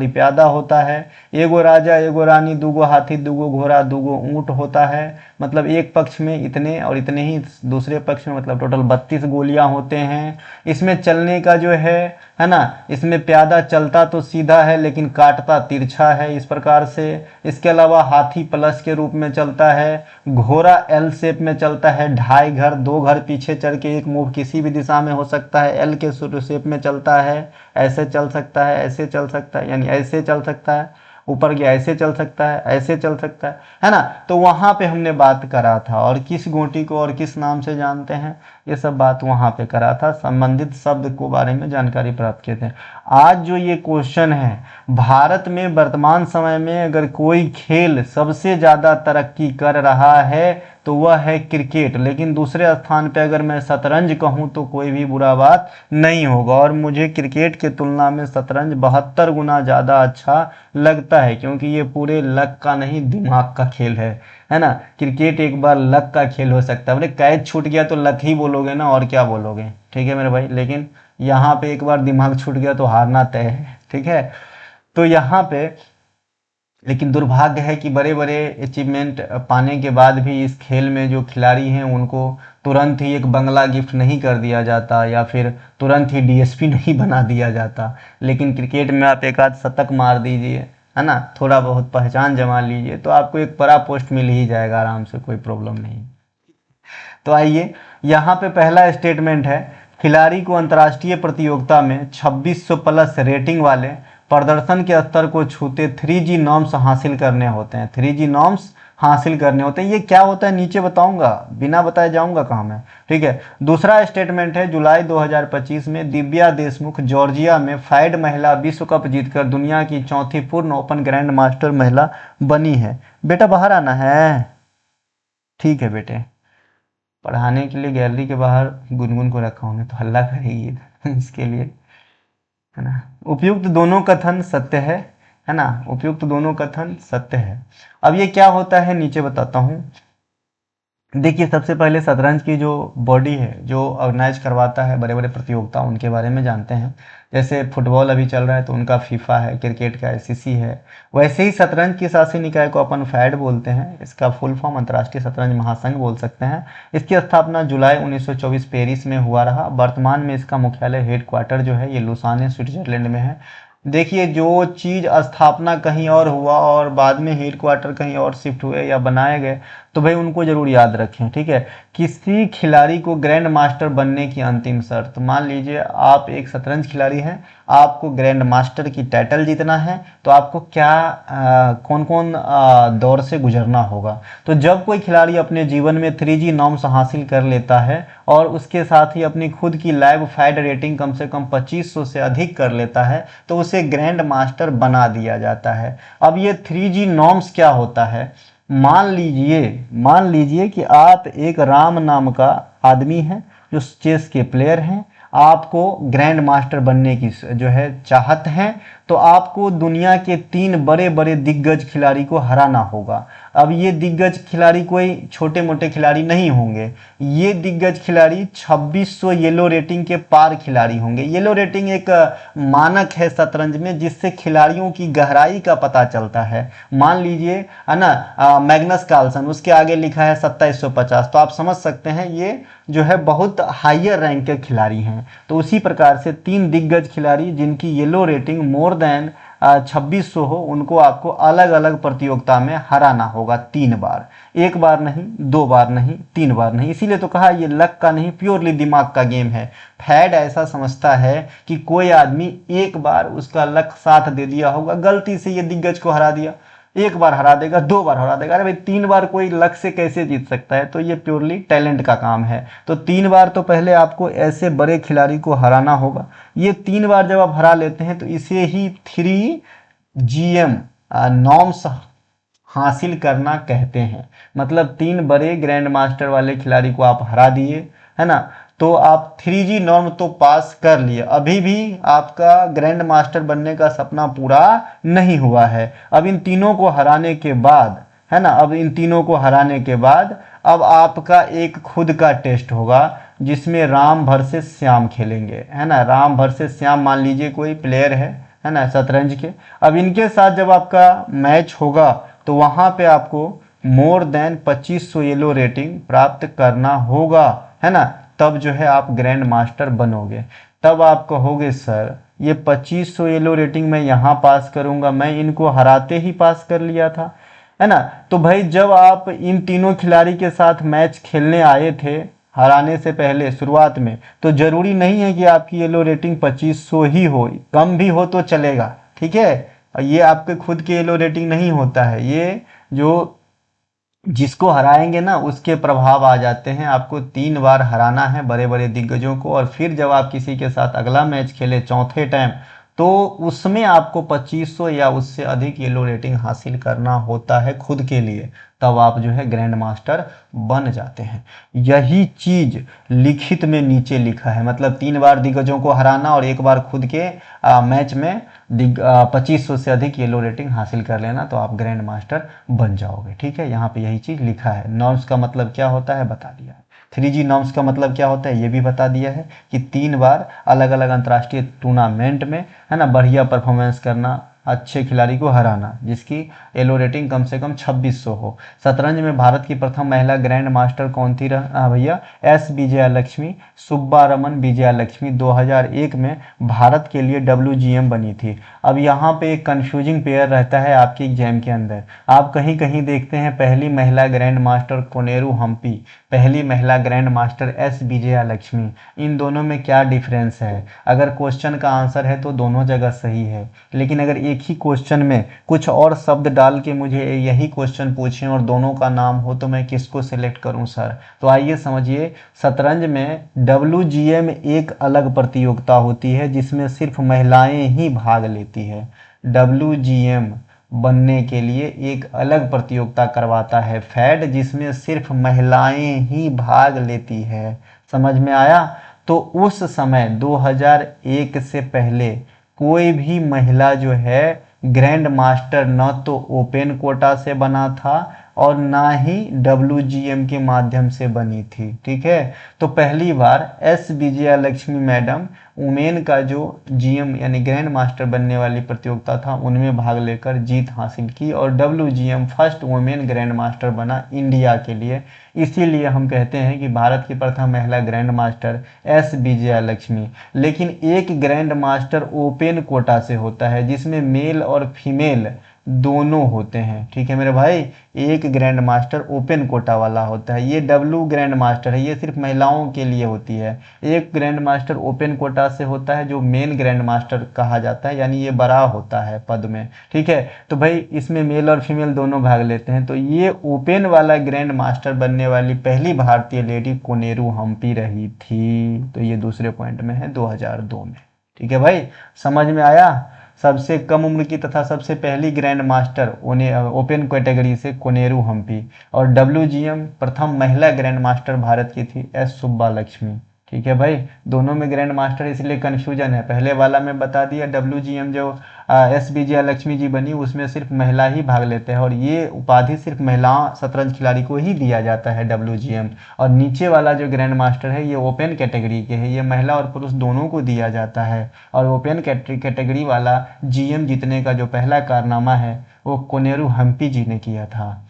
प्यादा होता है। एगो राजा, एगो रानी, दूगो हाथी, दूगो घोड़ा, दूगो ऊंट होता है। मतलब एक पक्ष में इतने और इतने ही, दूसरे पक्ष में मतलब टोटल 32 गोलियां होते हैं। इसमें चलने का जो है ना, इसमें प्यादा चलता तो सीधा है लेकिन काटता तिरछा है, इस प्रकार से। इसके अलावा हाथी प्लस के रूप में चलता है, घोड़ा एल शेप में चलता है, ढाई घर, दो घर पीछे चल के एक मूव किसी भी दिशा में हो सकता है, एल के शेप में चलता है, ऐसे चल सकता है, ऐसे चल सकता है, यानी ऐसे चल सकता है, ऊपर गया ऐसे चल सकता है, ऐसे चल सकता है ना। तो वहाँ पे हमने बात करा था, और किस गोटी को और किस नाम से जानते हैं, ये सब बात वहाँ पे करा था, संबंधित शब्द को बारे में जानकारी प्राप्त किए थे। आज जो ये क्वेश्चन है, भारत में वर्तमान समय में अगर कोई खेल सबसे ज़्यादा तरक्की कर रहा है तो वह है क्रिकेट, लेकिन दूसरे स्थान पे अगर मैं शतरंज कहूँ तो कोई भी बुरा बात नहीं होगा। और मुझे क्रिकेट के तुलना में शतरंज 72 गुना ज़्यादा अच्छा लगता है, क्योंकि ये पूरे लक का नहीं दिमाग का खेल है ना। क्रिकेट एक बार लक का खेल हो सकता है, मतलब कैच छूट गया तो लक ही बोलोगे ना, और क्या बोलोगे, ठीक है मेरे भाई। लेकिन यहाँ पे एक बार दिमाग छूट गया तो हारना तय है, ठीक है। तो यहाँ पे लेकिन दुर्भाग्य है कि बड़े बड़े अचीवमेंट पाने के बाद भी इस खेल में जो खिलाड़ी हैं उनको तुरंत ही एक बंगला गिफ्ट नहीं कर दिया जाता, या फिर तुरंत ही डीएसपी नहीं बना दिया जाता। लेकिन क्रिकेट में आप एक आध शतक मार दीजिए, है ना, थोड़ा बहुत पहचान जमा लीजिए, तो आपको एक बड़ा पोस्ट मिल ही जाएगा आराम से, कोई प्रॉब्लम नहीं। तो आइए यहाँ पे पहला स्टेटमेंट है, खिलाड़ी को अंतर्राष्ट्रीय प्रतियोगिता में 2600 प्लस रेटिंग वाले प्रदर्शन के स्तर को छूते 3G नॉर्म्स हासिल करने होते हैं। 3G नॉर्म्स हासिल करने होते हैं। ये क्या होता है नीचे बताऊंगा, बिना बताए जाऊंगा कहाँ मैं, ठीक है। दूसरा स्टेटमेंट है, जुलाई 2025 में दिव्या देशमुख जॉर्जिया में फैड महिला विश्व कप जीतकर दुनिया की चौथी पूर्ण ओपन ग्रैंड मास्टर महिला बनी है। बेटा बाहर आना है, ठीक है बेटे। पढ़ाने के लिए गैलरी के बाहर गुनगुन को रखा हूँ, तो हल्ला करेगी इसके लिए, है ना। उपयुक्त दोनों कथन सत्य है ना, उपयुक्त दोनों कथन सत्य है। अब ये क्या होता है नीचे बताता हूँ। देखिए सबसे पहले शतरंज की जो बॉडी है जो ऑर्गेनाइज करवाता है बड़े बड़े प्रतियोगिता, उनके बारे में जानते हैं। जैसे फुटबॉल अभी चल रहा है तो उनका फीफा है, क्रिकेट का आईसीसी है। वैसे ही शतरंज की शासी निकाय को अपन फैड बोलते हैं, इसका फुल फॉर्म अंतर्राष्ट्रीय शतरंज महासंघ बोल सकते हैं। इसकी स्थापना जुलाई 1924 पेरिस में हुआ रहा। वर्तमान में इसका मुख्यालय हेडक्वार्टर जो है ये लुसाने स्विट्जरलैंड में है। देखिए जो चीज़ स्थापना कहीं और हुआ और बाद में हेडक्वार्टर कहीं और शिफ्ट हुए या बनाए गए, तो भाई उनको जरूर याद रखें, ठीक है। किसी खिलाड़ी को ग्रैंड मास्टर बनने की अंतिम शर्त, मान लीजिए आप एक शतरंज खिलाड़ी हैं, आपको ग्रैंड मास्टर की टाइटल जीतना है, तो आपको क्या कौन कौन दौर से गुजरना होगा। तो जब कोई खिलाड़ी अपने जीवन में 3G नॉर्म्स हासिल कर लेता है और उसके साथ ही अपनी खुद की लाइव फाइड रेटिंग कम से कम 2500 से अधिक कर लेता है, तो उसे ग्रैंड मास्टर बना दिया जाता है। अब ये 3G नॉर्म्स क्या होता है, मान लीजिए कि आप एक राम नाम का आदमी हैं जो चेस के प्लेयर हैं, आपको ग्रैंड मास्टर बनने की जो है चाहत है, तो आपको दुनिया के 3 बड़े बड़े दिग्गज खिलाड़ी को हराना होगा। अब ये दिग्गज खिलाड़ी कोई छोटे मोटे खिलाड़ी नहीं होंगे, ये दिग्गज खिलाड़ी 2600 येलो रेटिंग के पार खिलाड़ी होंगे। येलो रेटिंग एक मानक है शतरंज में जिससे खिलाड़ियों की गहराई का पता चलता है। मान लीजिए है ना मैग्नस कार्लसन, उसके आगे लिखा है 2750, तो आप समझ सकते हैं ये जो है बहुत हायर रैंक के खिलाड़ी हैं। तो उसी प्रकार से 3 दिग्गज खिलाड़ी जिनकी येलो रेटिंग मोर देन 2600 हो, उनको आपको अलग अलग प्रतियोगिता में हराना होगा 3 बार, एक बार नहीं, 2 बार नहीं, 3 बार नहीं। इसीलिए तो कहा ये लक का नहीं, प्योरली दिमाग का गेम है। फैड ऐसा समझता है कि कोई आदमी एक बार उसका लक साथ दे दिया होगा, गलती से ये दिग्गज को हरा दिया, एक बार हरा देगा, 2 बार हरा देगा, अरे भाई 3 बार कोई लक से कैसे जीत सकता है। तो ये प्योरली टैलेंट का काम है। तो 3 बार तो पहले आपको ऐसे बड़े खिलाड़ी को हराना होगा। ये 3 बार जब आप हरा लेते हैं तो इसे ही 3GM नॉर्म्स हासिल करना कहते हैं। मतलब 3 बड़े ग्रैंड मास्टर वाले खिलाड़ी को आप हरा दिए, है ना, तो आप 3G नॉर्म तो पास कर लिए, अभी भी आपका ग्रैंड मास्टर बनने का सपना पूरा नहीं हुआ है। अब इन तीनों को हराने के बाद, है ना, अब आपका एक खुद का टेस्ट होगा जिसमें राम वर्सेस श्याम खेलेंगे, है ना। राम वर्सेस श्याम मान लीजिए कोई प्लेयर है ना शतरंज के। अब इनके साथ जब आपका मैच होगा तो वहां पे आपको मोर देन 2500 येलो रेटिंग प्राप्त करना होगा, है ना। तब जो है आप ग्रैंड मास्टर बनोगे। तब आप कहोगे सर ये 2500 येलो रेटिंग मैं यहाँ पास करूंगा, मैं इनको हराते ही पास कर लिया था, है ना। तो भाई जब आप इन तीनों खिलाड़ी के साथ मैच खेलने आए थे हराने से पहले शुरुआत में, तो जरूरी नहीं है कि आपकी येलो रेटिंग 2500 ही हो, कम भी हो तो चलेगा, ठीक है। ये आपके खुद के येलो रेटिंग नहीं होता है, ये जो जिसको हराएंगे ना उसके प्रभाव आ जाते हैं। आपको 3 बार हराना है बड़े बड़े दिग्गजों को, और फिर जब आप किसी के साथ अगला मैच खेले चौथे टाइम, तो उसमें आपको 2500 या उससे अधिक येलो रेटिंग हासिल करना होता है खुद के लिए, तब आप जो है ग्रैंड मास्टर बन जाते हैं। यही चीज लिखित में नीचे लिखा है, मतलब 3 बार दिग्गजों को हराना और एक बार खुद के मैच में 2500 से अधिक येलो रेटिंग हासिल कर लेना, तो आप ग्रैंड मास्टर बन जाओगे, ठीक है। यहाँ पे यही चीज लिखा है। नॉर्म्स का मतलब क्या होता है बता दिया है। 3G नॉर्म्स का मतलब क्या होता है ये भी बता दिया है कि 3 बार अलग अलग अंतर्राष्ट्रीय टूर्नामेंट में, है ना, बढ़िया परफॉर्मेंस करना, अच्छे खिलाड़ी को हराना जिसकी येलो रेटिंग कम से कम 2600 हो। शतरंज में भारत की प्रथम महिला ग्रैंड मास्टर कौन थी भैया, एस विजयालक्ष्मी सुब्बारमन विजयालक्ष्मी 2001 में भारत के लिए WGM बनी थी। अब यहाँ पे एक कंफ्यूजिंग पेयर रहता है आपके एग्जाम के अंदर, आप कहीं कहीं देखते हैं पहली महिला ग्रैंड मास्टर कोनेरू हम्पी, पहली महिला ग्रैंड मास्टर एस विजयालक्ष्मी। इन दोनों में क्या डिफरेंस है? अगर क्वेश्चन का आंसर है तो दोनों जगह सही है, लेकिन अगर एक एक ही क्वेश्चन में कुछ और शब्द डाल के मुझे यही क्वेश्चन पूछें और दोनों का नाम हो तो मैं किसको सिलेक्ट करूं सर। तो आइए समझिए, शतरंज में WGM एक अलग प्रतियोगिता होती है जिसमें सिर्फ महिलाएं ही भाग लेती है। WGM बनने के लिए एक अलग प्रतियोगिता करवाता है फेड, जिसमें सिर्फ महिलाएं ही भाग लेती है। समझ में आया? तो उस समय 2001 से पहले कोई भी महिला जो है ग्रैंड मास्टर न तो ओपन कोटा से बना था और ना ही WGM के माध्यम से बनी थी। ठीक है, तो पहली बार S Vijaya Lakshmi madam women का जो GM यानी ग्रैंड मास्टर बनने वाली प्रतियोगिता था उनमें भाग लेकर जीत हासिल की और WGM first women grand master बना इंडिया के लिए। इसीलिए हम कहते हैं कि भारत की प्रथम महिला grand master S Vijaya Lakshmi. लेकिन एक ग्रैंड मास्टर ओपन कोटा से होता है जिसमें मेल और फीमेल दोनों होते हैं। ठीक है मेरे भाई, एक ग्रैंड मास्टर ओपन कोटा वाला होता है, ये W ग्रैंड मास्टर है, ये सिर्फ महिलाओं के लिए होती है। एक ग्रैंड मास्टर ओपन कोटा से होता है जो मेन ग्रैंड मास्टर कहा जाता है, यानी ये बड़ा होता है पद में। ठीक है, तो भाई इसमें मेल और फीमेल दोनों भाग लेते हैं। तो ये ओपन वाला ग्रैंड मास्टर बनने वाली पहली भारतीय लेडी कोनेरू हम्पी रही थी। तो ये दूसरे पॉइंट में है 2002 में। ठीक है भाई, समझ में आया? सबसे कम उम्र की तथा सबसे पहली ग्रैंड मास्टर ओपन कैटेगरी से कोनेरू हम्पी। और WGM प्रथम महिला ग्रैंड मास्टर भारत की थी S सुब्बा लक्ष्मी। ठीक है भाई, दोनों में ग्रैंड मास्टर इसलिए कन्फ्यूजन है। पहले वाला में बता दिया WGM जो S विजया लक्ष्मी जी बनी उसमें सिर्फ महिला ही भाग लेते हैं और ये उपाधि सिर्फ महिला शतरंज खिलाड़ी को ही दिया जाता है WGM। और नीचे वाला जो ग्रैंड मास्टर है ये ओपन कैटेगरी के है, ये महिला और पुरुष दोनों को दिया जाता है। और ओपन कैटेगरी वाला GM जीतने का जो पहला कारनामा है वो कोनेरू हम्पी जी ने किया था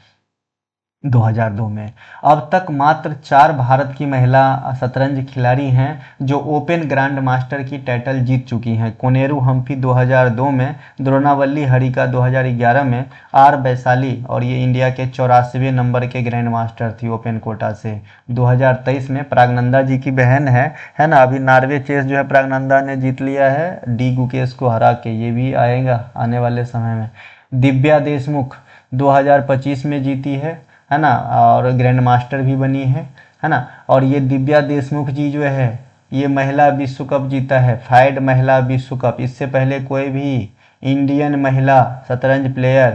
2002 में। अब तक मात्र 4 भारत की महिला शतरंज खिलाड़ी हैं जो ओपन ग्रैंड मास्टर की टाइटल जीत चुकी हैं। कोनेरू हम्पी 2002 में, द्रोणावल्ली हरिका 2011 में, R वैशाली और ये इंडिया के 84वें नंबर के ग्रैंड मास्टर थी ओपन कोटा से। 2023 में प्रागनंदा जी की बहन है ना, अभी नॉर्वे चेस जो है प्रागनंदा ने जीत लिया है डी गुकेश को हरा के, ये भी आएगा आने वाले समय में। दिव्या देशमुख 2025 में जीती है ना, और ग्रैंड मास्टर भी बनी है ना। और ये दिव्या देशमुख जी जो है ये महिला विश्व कप जीता है, फाइड महिला विश्व कप। इससे पहले कोई भी इंडियन महिला शतरंज प्लेयर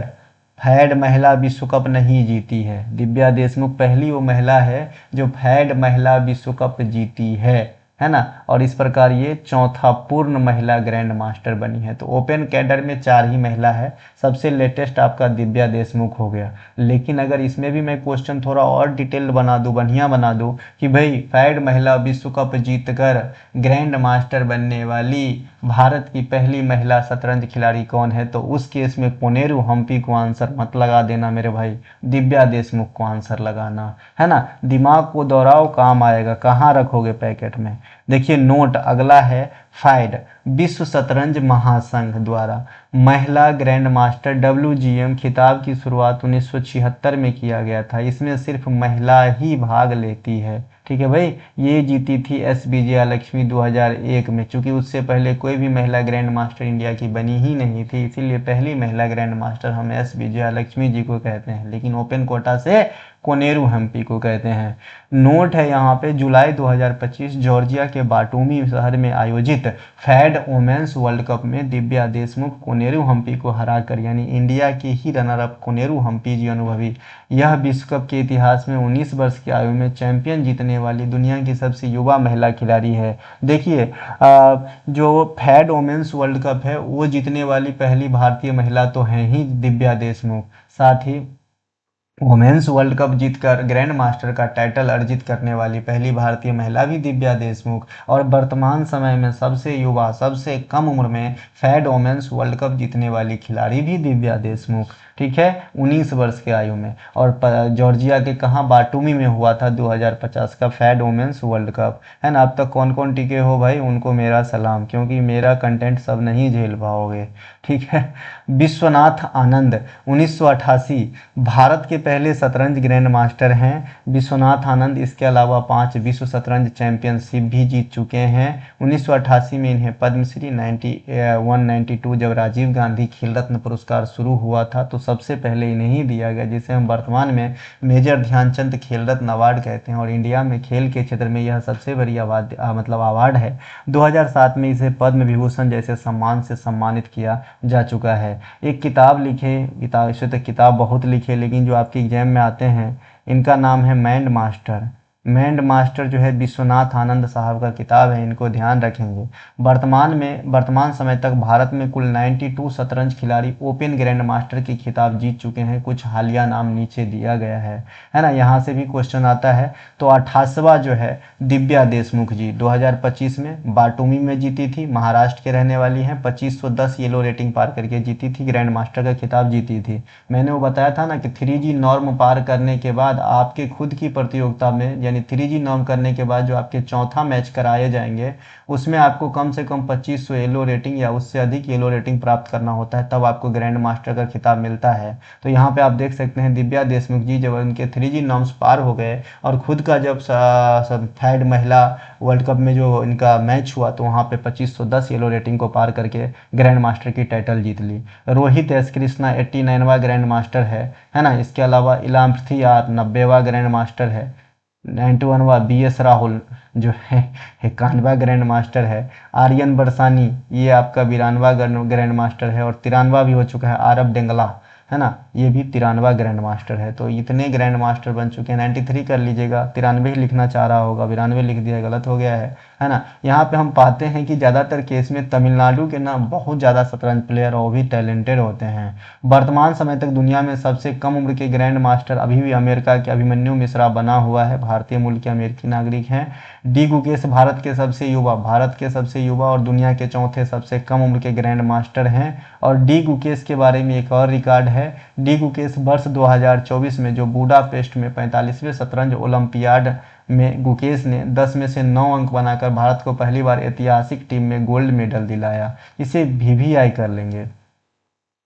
फैड महिला विश्व कप नहीं जीती है। दिव्या देशमुख पहली वो महिला है जो फैड महिला विश्व कप जीती है ना। और इस प्रकार ये चौथा पूर्ण महिला ग्रैंड मास्टर बनी है। तो ओपन कैडर में 4 ही महिला है, सबसे लेटेस्ट आपका दिव्या देशमुख हो गया। लेकिन अगर इसमें भी मैं क्वेश्चन थोड़ा और डिटेल बना दूं, बढ़िया बना दूं कि भाई फैड महिला विश्व कप जीतकर ग्रैंड मास्टर बनने वाली भारत की पहली महिला शतरंज खिलाड़ी कौन है, तो उस केस में कोनेरू हम्पी को आंसर मत लगा देना मेरे भाई, दिव्या देशमुख को आंसर लगाना, है ना। दिमाग को दोहराओ, काम आएगा। कहाँ रखोगे पैकेट में? देखिए नोट अगला है, फाइड विश्व शतरंज महासंघ द्वारा महिला ग्रैंड मास्टर WGM खिताब की शुरुआत 1976 में किया गया था। इसमें सिर्फ महिला ही भाग लेती है। ठीक है भाई, ये जीती थी S विजया लक्ष्मी 2001 में। चूंकि उससे पहले कोई भी महिला ग्रैंड मास्टर इंडिया की बनी ही नहीं थी, इसीलिए पहली महिला ग्रैंड मास्टर हम S विजया लक्ष्मी जी को कहते हैं। लेकिन ओपन कोटा से कोनेरू हम्पी को कहते हैं। नोट है यहाँ पे, जुलाई 2025 जॉर्जिया के बाटूमी शहर में आयोजित फैड वुमेन्स वर्ल्ड कप में दिव्या देशमुख कोनेरू हम्पी को हराकर, यानी इंडिया के ही रनर अप कोनेरू हम्पी जी अनुभवी, यह विश्व कप के इतिहास में 19 वर्ष की आयु में चैंपियन जीतने वाली दुनिया की सबसे युवा महिला खिलाड़ी है। देखिए जो फैड वुमेन्स वर्ल्ड कप है वो जीतने वाली पहली भारतीय महिला तो हैं ही दिव्या देशमुख, साथ ही वुमेन्स वर्ल्ड कप जीतकर ग्रैंड मास्टर का टाइटल अर्जित करने वाली पहली भारतीय महिला भी दिव्या देशमुख, और वर्तमान समय में सबसे युवा सबसे कम उम्र में फैड वुमेन्स वर्ल्ड कप जीतने वाली खिलाड़ी भी दिव्या देशमुख। ठीक है, 19 वर्ष के आयु में। और जॉर्जिया के कहाँ, बाटुमी में हुआ था 2050 का फैड वुमेन्स वर्ल्ड कप, है ना। अब तक कौन कौन टिके हो भाई, उनको मेरा सलाम, क्योंकि मेरा कंटेंट सब नहीं झेल पाओगे, ठीक है। विश्वनाथ आनंद 1988 भारत के पहले शतरंज ग्रैंड मास्टर हैं विश्वनाथ आनंद। इसके अलावा 5 विश्व शतरंज चैंपियनशिप भी जीत चुके हैं। 1988 में इन्हें पद्मश्री, 192 जब राजीव गांधी खेल रत्न पुरस्कार शुरू हुआ था तो सबसे पहले इन्हें ही दिया गया, जिसे हम वर्तमान में मेजर ध्यानचंद खेल रत्न अवार्ड कहते हैं। और इंडिया में खेल के क्षेत्र में यह सबसे बड़ी अवार्ड है। 2007 में इसे पद्म विभूषण जैसे सम्मान से सम्मानित किया जा चुका है। एक किताब लिखे, इसे तो किताब बहुत लिखे, लेकिन जो आपके एग्जाम में आते हैं इनका नाम है मैंड मास्टर। मैंड मास्टर जो है विश्वनाथ आनंद साहब का किताब है, इनको ध्यान रखेंगे। वर्तमान समय तक भारत में कुल 92 शतरंज खिलाड़ी ओपन ग्रैंड मास्टर की खिताब जीत चुके हैं। कुछ हालिया नाम नीचे दिया गया है ना, यहाँ से भी क्वेश्चन आता है। तो 28वां जो है दिव्या देशमुख जी 2025 में बाटुमी में जीती थी, महाराष्ट्र के रहने वाली हैं। 2510 येलो रेटिंग पार करके जीती थी, ग्रैंड मास्टर का खिताब जीती थी। मैंने वो बताया था ना कि 3G नॉर्म पार करने के बाद आपके खुद की प्रतियोगिता में, यानी 3G नॉर्म करने के बाद जो आपके चौथा मैच कराए जाएंगे उसमें आपको कम से कम 2500 येलो रेटिंग या उससे अधिक येलो रेटिंग प्राप्त करना होता है, तब आपको ग्रैंड मास्टर का खिताब मिलता है। तो यहाँ पे आप देख सकते हैं दिव्या देशमुख जी जब उनके 3G नॉर्म्स पार हो गए और खुद का जब फैड महिला वर्ल्ड कप में जो इनका मैच हुआ तो वहाँ पे 2510 येलो रेटिंग को पार करके ग्रैंड मास्टर की टाइटल जीत ली। रोहित एस कृष्णा 89वां ग्रैंड मास्टर है ना। इसके अलावा इलाम पृथ्वी 90वां ग्रैंड मास्टर है। 91वां BS राहुल जो है 91वां ग्रैंड मास्टर है। आर्यन बरसानी ये आपका 92वां ग्रैंड मास्टर है। और 93वां भी हो चुका है आरब डेंगला, है ना, ये भी 93वां ग्रैंड मास्टर है। तो इतने ग्रैंड मास्टर बन चुके हैं। 93 कर लीजिएगा, 93 ही लिखना चाह रहा होगा, 92 लिख दिया, गलत हो गया है ना। यहाँ पे हम पाते हैं कि ज़्यादातर केस में तमिलनाडु के ना बहुत ज़्यादा शतरंज प्लेयर और भी टैलेंटेड होते हैं। वर्तमान समय तक दुनिया में सबसे कम उम्र के ग्रैंड मास्टर अभी भी अमेरिका के अभिमन्यु मिश्रा बना हुआ है, भारतीय मूल के अमेरिकी नागरिक हैं। डी गुकेश भारत के सबसे युवा और दुनिया के चौथे सबसे कम उम्र के ग्रैंड मास्टर हैं। और डी गुकेश के बारे में एक और रिकॉर्ड है। डी गुकेश वर्ष 2024 में जो बुडापेस्ट में 45वें शतरंज ओलंपियाड में गुकेश ने 10 में से 9 अंक बनाकर भारत को पहली बार ऐतिहासिक टीम में गोल्ड मेडल दिलाया। इसे VVI कर लेंगे।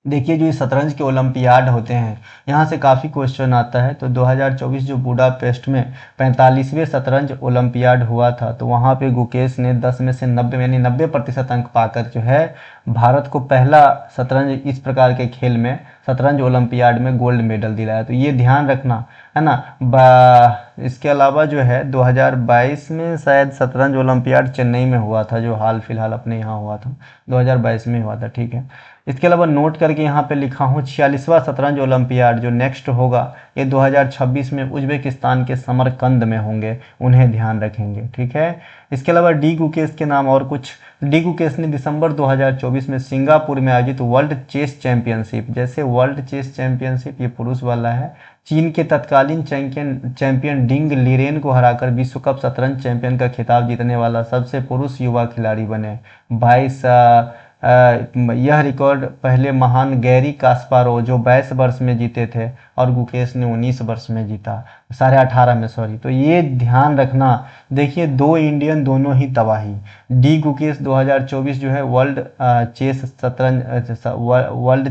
देखिए जो ये शतरंज के ओलंपियाड होते हैं यहाँ से काफ़ी क्वेश्चन आता है। तो 2024 जो बुडापेस्ट में 45वें शतरंज ओलंपियाड हुआ था तो वहाँ पे गुकेश ने 10 में से 90 यानी 90% अंक पाकर जो है भारत को पहला शतरंज इस प्रकार के खेल में शतरंज ओलंपियाड में गोल्ड मेडल दिलाया। तो ये ध्यान रखना, है ना। इसके अलावा जो है 2022 में शायद शतरंज ओलंपियाड चेन्नई में हुआ था, जो हाल फिलहाल अपने यहाँ हुआ था, 2022 में हुआ था, ठीक है। इसके अलावा नोट करके यहाँ पे लिखा हूँ 46वां शतरंज ओलंपियाड जो नेक्स्ट होगा ये 2026 में उज्बेकिस्तान के समरकंद में होंगे, उन्हें ध्यान रखेंगे, ठीक है। इसके अलावा डी गुकेश के नाम और कुछ। डी गुकेश ने दिसंबर 2024 में सिंगापुर में आयोजित वर्ल्ड चेस चैंपियनशिप, जैसे वर्ल्ड चेस चैंपियनशिप ये पुरुष वाला है, चीन के तत्कालीन चैंपियन डिंग लीरेन को हराकर विश्व कप शतरंज चैंपियन का खिताब जीतने वाला सबसे पुरुष युवा खिलाड़ी बने। 22 यह रिकॉर्ड पहले महान गैरी कास्पारोव जो 22 वर्ष में जीते थे और गुकेश ने 19 वर्ष में जीता, 18.5 में, सॉरी। तो ये ध्यान रखना। देखिए 2 इंडियन दोनों ही तबाही। डी गुकेश 2024 जो है वर्ल्ड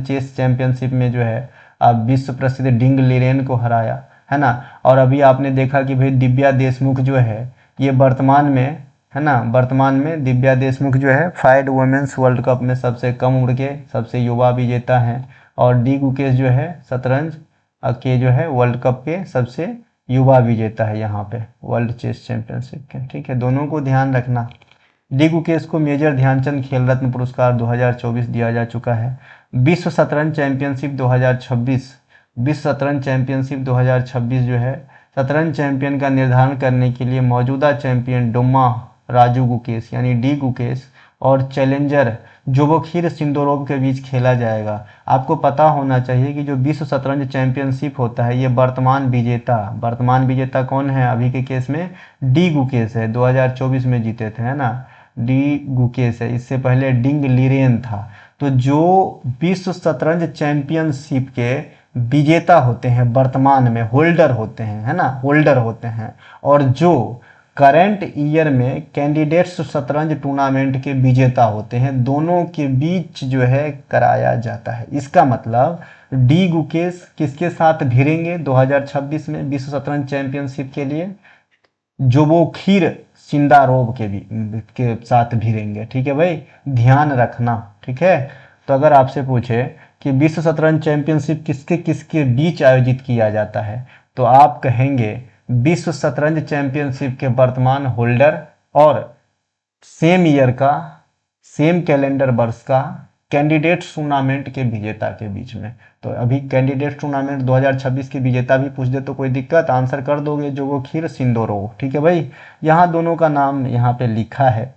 चेस चैंपियनशिप में जो है विश्व प्रसिद्ध डिंग लीरेन को हराया, है ना। और अभी आपने देखा कि भाई दिव्या देशमुख जो है ये वर्तमान में, है ना, वर्तमान में दिव्या देशमुख जो है फैड वुमेन्स वर्ल्ड कप में सबसे कम उम्र के सबसे युवा विजेता हैं। और डी गुकेश जो है शतरंज के जो है वर्ल्ड कप के सबसे युवा विजेता है यहाँ पे वर्ल्ड चेस चैंपियनशिप के, ठीक है। दोनों को ध्यान रखना। डी गुकेश को मेजर ध्यानचंद खेल रत्न पुरस्कार 2024 दिया जा चुका है। विश्व शतरंज चैंपियनशिप 2026 विश्व शतरंज चैंपियनशिप 2026 जो है शतरंज चैंपियन का निर्धारण करने के लिए मौजूदा चैंपियन डोमा राजू गुकेश यानी डी गुकेश और चैलेंजर जोबोखिर सिंदोरोव के बीच खेला जाएगा। आपको पता होना चाहिए कि जो विश्व शतरंज चैंपियनशिप होता है ये वर्तमान विजेता कौन है अभी के केस में? डी गुकेश है, 2024 में जीते थे, है ना, डी गुकेश है। इससे पहले डिंग लीरेन था। तो जो विश्व शतरंज चैंपियनशिप के विजेता होते हैं, वर्तमान में होल्डर होते हैं, है ना, होल्डर होते हैं, और जो करंट ईयर में कैंडिडेट्स शतरंज टूर्नामेंट के विजेता होते हैं, दोनों के बीच जो है कराया जाता है। इसका मतलब डी गुकेश किसके साथ भिड़ेंगे 2026 में विश्व शतरंज चैंपियनशिप के लिए? जोबोखिर सिंदारोव के साथ भिड़ेंगे। ठीक है भाई, ध्यान रखना। ठीक है, तो अगर आपसे पूछे कि विश्व शतरंज चैंपियनशिप किसके किसके बीच आयोजित किया जाता है, तो आप कहेंगे विश्व शतरंज चैंपियनशिप के वर्तमान होल्डर और सेम ईयर का, सेम कैलेंडर वर्ष का कैंडिडेट्स टूर्नामेंट के विजेता के बीच में। तो अभी कैंडिडेट्स टूर्नामेंट 2026 के विजेता भी पूछ दे तो कोई दिक्कत, आंसर कर दोगे जोगोखिर सिंदोरोव। ठीक है भाई, यहाँ दोनों का नाम यहाँ पे लिखा है।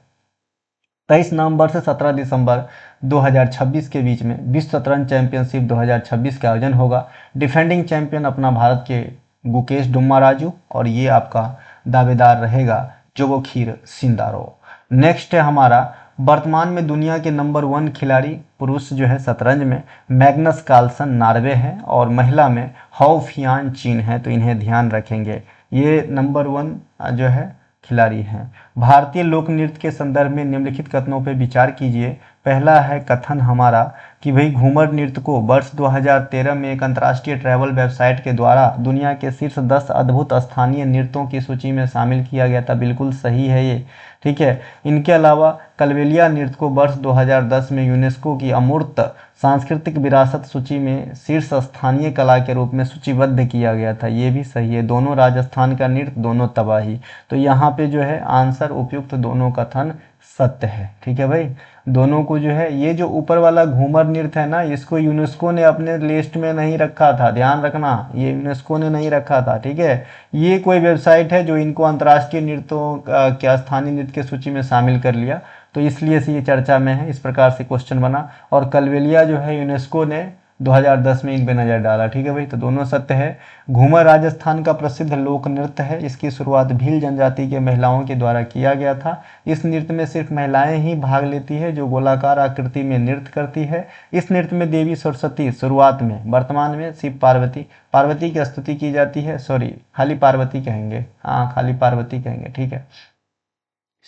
23 नवंबर से 17 दिसंबर 2026 के बीच में विश्व शतरंज चैंपियनशिप 2026 का आयोजन होगा। डिफेंडिंग चैंपियन अपना भारत के गुकेश डुम्माराजू, और ये आपका दावेदार रहेगा जोगोखिर सिंदारोव। नेक्स्ट है हमारा वर्तमान में दुनिया के नंबर 1 खिलाड़ी पुरुष जो है शतरंज में मैग्नस कार्लसन नॉर्वे है, और महिला में हाउ फियान चीन है। तो इन्हें ध्यान रखेंगे, ये नंबर 1 जो है खिलाड़ी हैं। भारतीय लोक नृत्य के संदर्भ में निम्नलिखित कथनों पर विचार कीजिए। पहला है कथन हमारा कि भाई घूमर नृत्य को वर्ष 2013 में एक अंतर्राष्ट्रीय ट्रैवल वेबसाइट के द्वारा दुनिया के शीर्ष 10 अद्भुत स्थानीय नृत्यों की सूची में शामिल किया गया था। बिल्कुल सही है ये। ठीक है, इनके अलावा कलबेलिया नृत्य को वर्ष 2010 में यूनेस्को की अमूर्त सांस्कृतिक विरासत सूची में शीर्ष स्थानीय कला के रूप में सूचीबद्ध किया गया था। ये भी सही है। दोनों राजस्थान का नृत्य, दोनों तबाही। तो यहाँ पे जो है आंसर उपयुक्त दोनों कथन सत्य है। ठीक है भाई, दोनों को जो है, ये जो ऊपर वाला घूमर नृत्य है ना, इसको यूनेस्को ने अपने लिस्ट में नहीं रखा था, ध्यान रखना, ये यूनेस्को ने नहीं रखा था। ठीक है, ये कोई वेबसाइट है जो इनको अंतर्राष्ट्रीय नृत्यों क्या स्थानीय नृत्य की सूची में शामिल कर लिया, तो इसलिए से ये चर्चा में है। इस प्रकार से क्वेश्चन बना, और कलबेलिया जो है यूनेस्को ने 2010 में इन पे नजर डाला। ठीक है भाई, तो दोनों सत्य है। घूमर राजस्थान का प्रसिद्ध लोक नृत्य है। इसकी शुरुआत भील जनजाति के महिलाओं के द्वारा किया गया था। इस नृत्य में सिर्फ महिलाएं ही भाग लेती है, जो गोलाकार आकृति में नृत्य करती है। इस नृत्य में देवी सरस्वती शुरुआत में, वर्तमान में शिव पार्वती की स्तुति की जाती है। सॉरी, खाली पार्वती कहेंगे, हाँ खाली पार्वती कहेंगे। ठीक है,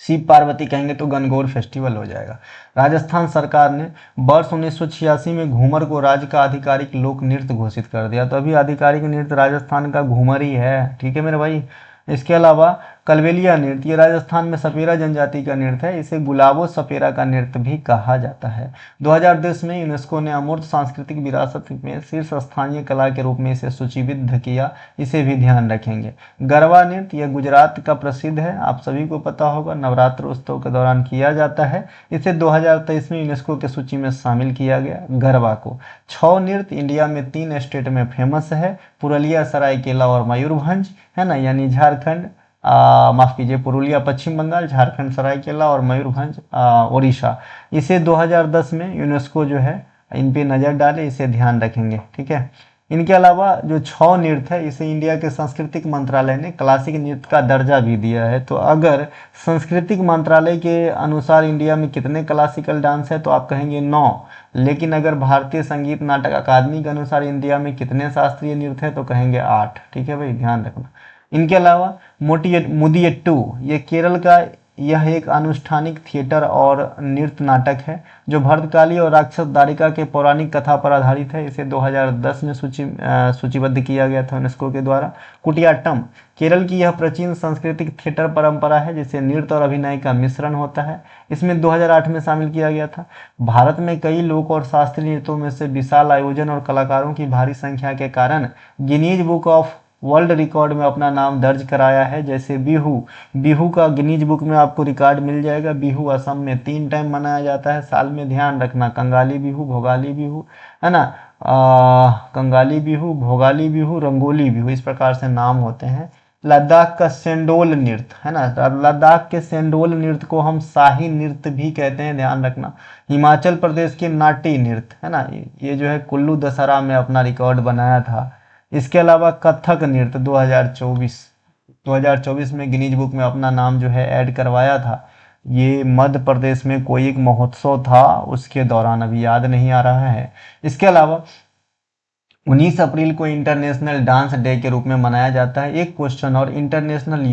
शिव पार्वती कहेंगे तो गणगौर फेस्टिवल हो जाएगा। राजस्थान सरकार ने वर्ष 1986 में घूमर को राज्य का आधिकारिक लोक नृत्य घोषित कर दिया। तो अभी आधिकारिक नृत्य राजस्थान का घूमर ही है। ठीक है मेरे भाई। इसके अलावा कलबेलिया नृत्य, ये राजस्थान में सपेरा जनजाति का नृत्य है। इसे गुलाबो सपेरा का नृत्य भी कहा जाता है। 2010 में यूनेस्को ने अमूर्त सांस्कृतिक विरासत में शीर्ष स्थानीय कला के रूप में इसे सूचीबद्ध किया। इसे भी ध्यान रखेंगे। गरबा नृत्य, यह गुजरात का प्रसिद्ध है, आप सभी को पता होगा, नवरात्र उत्सव के दौरान किया जाता है। इसे 2023 में यूनेस्को की सूची में शामिल किया गया गरबा को। छऊ नृत्य इंडिया में 3 स्टेट में फेमस है, पुरुलिया, सरायकेला और मयूरभंज, है ना, यानी झारखंड, माफ कीजिए, पुरुलिया पश्चिम बंगाल, झारखंड सरायकेला और मयूरभंज उड़ीसा। इसे 2010 में यूनेस्को जो है इन पे नज़र डाले, इसे ध्यान रखेंगे। ठीक है, इनके अलावा जो छऊ नृत्य है, इसे इंडिया के सांस्कृतिक मंत्रालय ने क्लासिक नृत्य का दर्जा भी दिया है। तो अगर सांस्कृतिक मंत्रालय के अनुसार इंडिया में कितने क्लासिकल डांस है, तो आप कहेंगे 9। लेकिन अगर भारतीय संगीत नाटक अकादमी के अनुसार इंडिया में कितने शास्त्रीय नृत्य है, तो कहेंगे 8। ठीक है भाई, ध्यान रखना। इनके अलावा मुदियट्टू, ये केरल का यह एक अनुष्ठानिक थिएटर और नृत्य नाटक है जो भरतकाली और राक्षस दारिका के पौराणिक कथा पर आधारित है। इसे 2010 में सूचीबद्ध किया गया था यूनेस्को के द्वारा। कुटियाट्टम केरल की यह प्राचीन सांस्कृतिक थिएटर परंपरा है जिसे नृत्य और अभिनय का मिश्रण होता है। इसमें 2008 में शामिल किया गया था। भारत में कई लोक और शास्त्रीय नृत्यों में से विशाल आयोजन और कलाकारों की भारी संख्या के कारण Guinness book of world record में अपना नाम दर्ज कराया है। जैसे बिहू का गिनीज बुक में आपको रिकॉर्ड मिल जाएगा। बिहू असम में 3 टाइम मनाया जाता है साल में, ध्यान रखना, कंगाली बिहू, भोगाली बिहू, है ना, कंगाली बिहू, भोगाली बिहू, रंगोली बिहू, इस प्रकार से नाम होते हैं। लद्दाख का सेंडोल नृत्य, है ना, लद्दाख के सेंडोल नृत्य को हम शाही नृत्य भी कहते हैं, ध्यान रखना। हिमाचल प्रदेश के नाटी नृत्य, है ना, ये जो है कुल्लू दशहरा में अपना रिकॉर्ड बनाया था। इसके अलावा कथक नृत्य 2024 में गिनीज बुक में अपना नाम जो है ऐड करवाया था। ये मध्य प्रदेश में कोई एक महोत्सव था उसके दौरान, अभी याद नहीं आ रहा है। इसके अलावा 19 अप्रैल को इंटरनेशनल डांस डे के रूप में मनाया जाता है। एक क्वेश्चन और, इंटरनेशनल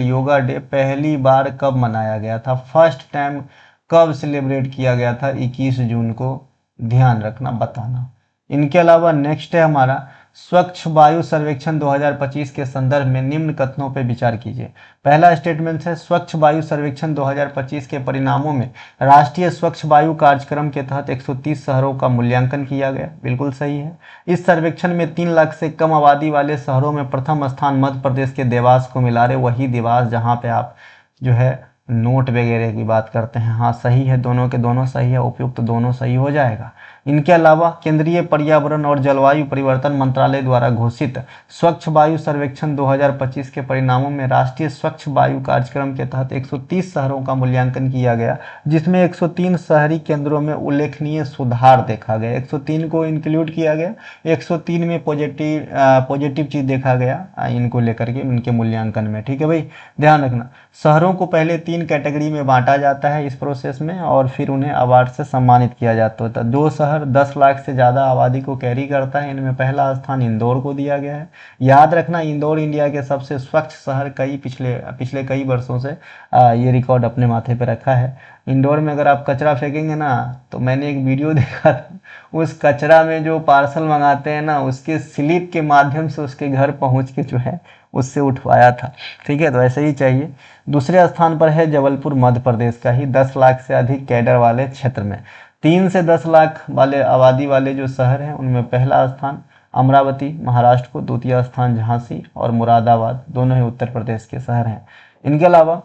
योगा डे पहली बार कब मनाया गया था, फर्स्ट टाइम कब सेलिब्रेट किया गया था? 21 जून को, ध्यान रखना, बताना। इनके अलावा नेक्स्ट है हमारा स्वच्छ वायु सर्वेक्षण 2025 के संदर्भ में निम्न कथनों पर विचार कीजिए। पहला स्टेटमेंट है स्वच्छ वायु सर्वेक्षण 2025 के परिणामों में राष्ट्रीय स्वच्छ वायु कार्यक्रम के तहत 130 शहरों का मूल्यांकन किया गया। बिल्कुल सही है। इस सर्वेक्षण में 3 लाख से कम आबादी वाले शहरों में प्रथम स्थान मध्य प्रदेश के देवास को मिला। रहे वही देवास जहाँ पे आप जो है नोट वगैरह की बात करते हैं। हाँ सही है, दोनों के दोनों सही है, उपयुक्त दोनों सही हो जाएगा। इनके अलावा केंद्रीय पर्यावरण और जलवायु परिवर्तन मंत्रालय द्वारा घोषित स्वच्छ वायु सर्वेक्षण 2025 के परिणामों में राष्ट्रीय स्वच्छ वायु कार्यक्रम के तहत 130 शहरों का मूल्यांकन किया गया, जिसमें 103 शहरी केंद्रों में उल्लेखनीय सुधार देखा गया। 103 को इंक्लूड किया गया, 103 में पॉजिटिव चीज देखा गया इनको लेकर के उनके मूल्यांकन में। ठीक है भाई, ध्यान रखना। शहरों को पहले 3 कैटेगरी में बांटा जाता है इस प्रोसेस में, और फिर उन्हें अवार्ड से सम्मानित किया जाता है। जो शहर 10 लाख से ज़्यादा आबादी को कैरी करता है, इनमें पहला स्थान इंदौर को दिया गया है। याद रखना, इंदौर इंडिया के सबसे स्वच्छ शहर पिछले कई वर्षों से ये रिकॉर्ड अपने माथे पे रखा है। इंदौर में अगर आप कचरा फेंकेंगे ना, तो मैंने एक वीडियो देखा था, उस कचरा में जो पार्सल मंगाते हैं ना, उसके स्लिप के माध्यम से उसके घर पहुँच के जो है उससे उठवाया था। ठीक है, तो ऐसे ही चाहिए। दूसरे स्थान पर है जबलपुर मध्य प्रदेश का ही, 10 लाख से अधिक कैडर वाले क्षेत्र में। 3 से 10 लाख वाले आबादी वाले जो शहर हैं उनमें पहला स्थान अमरावती महाराष्ट्र को, द्वितीय स्थान झांसी और मुरादाबाद, दोनों ही उत्तर प्रदेश के शहर हैं। इनके अलावा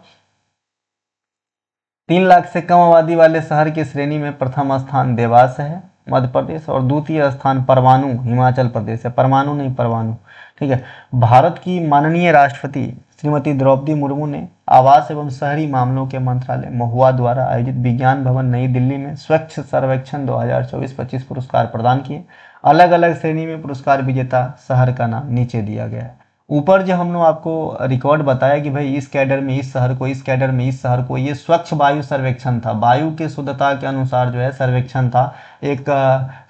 3 लाख से कम आबादी वाले शहर की श्रेणी में प्रथम स्थान देवास है मध्य प्रदेश, और द्वितीय स्थान परमाणु हिमाचल प्रदेश है। परमाणु नहीं, परमाणु। ठीक है। भारत की माननीय राष्ट्रपति श्रीमती द्रौपदी मुर्मू ने आवास एवं शहरी मामलों के मंत्रालय महुआ द्वारा आयोजित विज्ञान भवन नई दिल्ली में स्वच्छ सर्वेक्षण 2024-25 पुरस्कार प्रदान किए। अलग अलग श्रेणी में पुरस्कार विजेता शहर का नाम नीचे दिया गया है। ऊपर जो हम लोग आपको रिकॉर्ड बताया कि भाई इस कैडर में इस शहर को, इस कैडर में इस शहर को, ये स्वच्छ वायु सर्वेक्षण था, वायु के शुद्धता के अनुसार जो है सर्वेक्षण था, एक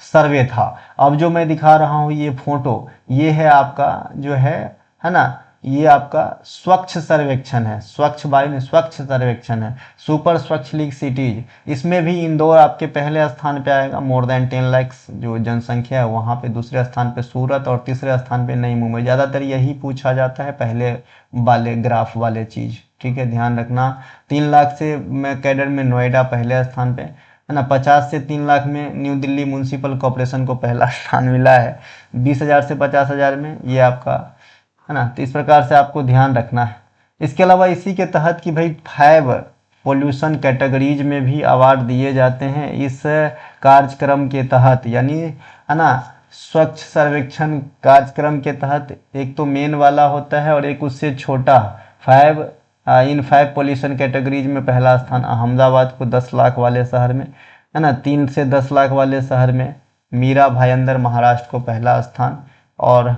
सर्वे था। अब जो मैं दिखा रहा हूँ ये फोटो, ये है आपका जो है ना, ये आपका स्वच्छ सर्वेक्षण है, स्वच्छ वायु में स्वच्छ सर्वेक्षण है, सुपर स्वच्छ लीग सिटीज। इसमें भी इंदौर आपके पहले स्थान पे आएगा, मोर देन 10 लाख जो जनसंख्या है वहाँ पे। दूसरे स्थान पे सूरत और तीसरे स्थान पे नई मुंबई। ज़्यादातर यही पूछा जाता है पहले वाले ग्राफ वाले चीज़। ठीक है, ध्यान रखना। 3 लाख से मैं कैडर में नोएडा पहले स्थान पे है ना। 50 से 3 लाख में न्यू दिल्ली म्यूनसिपल कॉरपोरेशन को पहला स्थान मिला है। 20,000 से 50,000 में ये आपका है ना। तो इस प्रकार से आपको ध्यान रखना है। इसके अलावा इसी के तहत कि भाई 5 पोल्यूशन कैटेगरीज में भी अवार्ड दिए जाते हैं इस कार्यक्रम के तहत, यानी है ना स्वच्छ सर्वेक्षण कार्यक्रम के तहत। एक तो मेन वाला होता है और एक उससे छोटा। 5 पोल्यूशन कैटेगरीज में पहला स्थान अहमदाबाद को 10 लाख वाले शहर में है ना। 3 से 10 लाख वाले शहर में मीरा भाईंदर महाराष्ट्र को पहला स्थान, और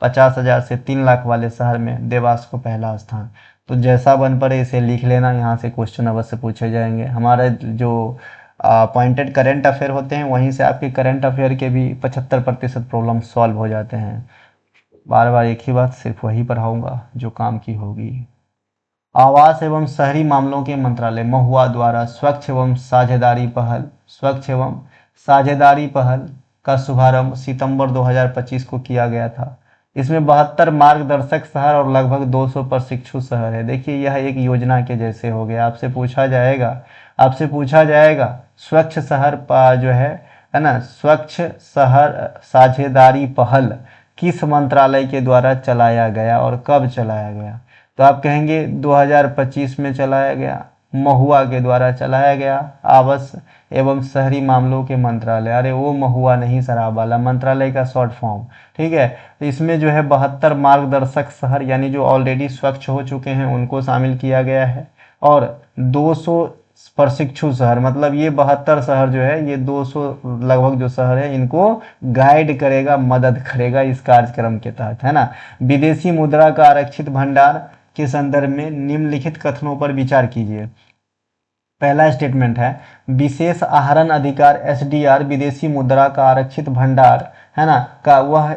50,000 से 3 लाख वाले शहर में देवास को पहला स्थान। तो जैसा बन पड़े इसे लिख लेना, यहाँ से क्वेश्चन अवश्य पूछे जाएंगे। हमारे जो पॉइंटेड करंट अफेयर होते हैं वहीं से आपके करंट अफेयर के भी 75% प्रॉब्लम सॉल्व हो जाते हैं। बार बार एक ही बात सिर्फ वही पढ़ाऊँगा जो काम की होगी। आवास एवं शहरी मामलों के मंत्रालय महुआ द्वारा स्वच्छ एवं साझेदारी पहल का शुभारंभ सितंबर 2025 को किया गया था। इसमें 72 मार्गदर्शक शहर और लगभग 200 प्रशिक्षु शहर है। देखिए यह एक योजना के जैसे हो गया। आपसे पूछा जाएगा स्वच्छ शहर जो है ना, स्वच्छ शहर साझेदारी पहल किस मंत्रालय के द्वारा चलाया गया और कब चलाया गया? तो आप कहेंगे 2025 में चलाया गया, महुआ के द्वारा चलाया गया, आवास एवं शहरी मामलों के मंत्रालय। अरे वो महुआ नहीं, शराब वाला मंत्रालय का शॉर्ट फॉर्म। ठीक है, तो इसमें जो है 72 मार्गदर्शक शहर यानी जो ऑलरेडी स्वच्छ हो चुके हैं उनको शामिल किया गया है, और 200 प्रशिक्षु शहर, मतलब ये 72 शहर जो है, ये 200 लगभग जो शहर है इनको गाइड करेगा, मदद करेगा इस कार्यक्रम के तहत, है ना। विदेशी मुद्रा का आरक्षित भंडार के संदर्भ में निम्नलिखित कथनों पर विचार कीजिए। पहला स्टेटमेंट है, विशेष आहरण अधिकार एसडीआर विदेशी मुद्रा का आरक्षित भंडार है ना का वह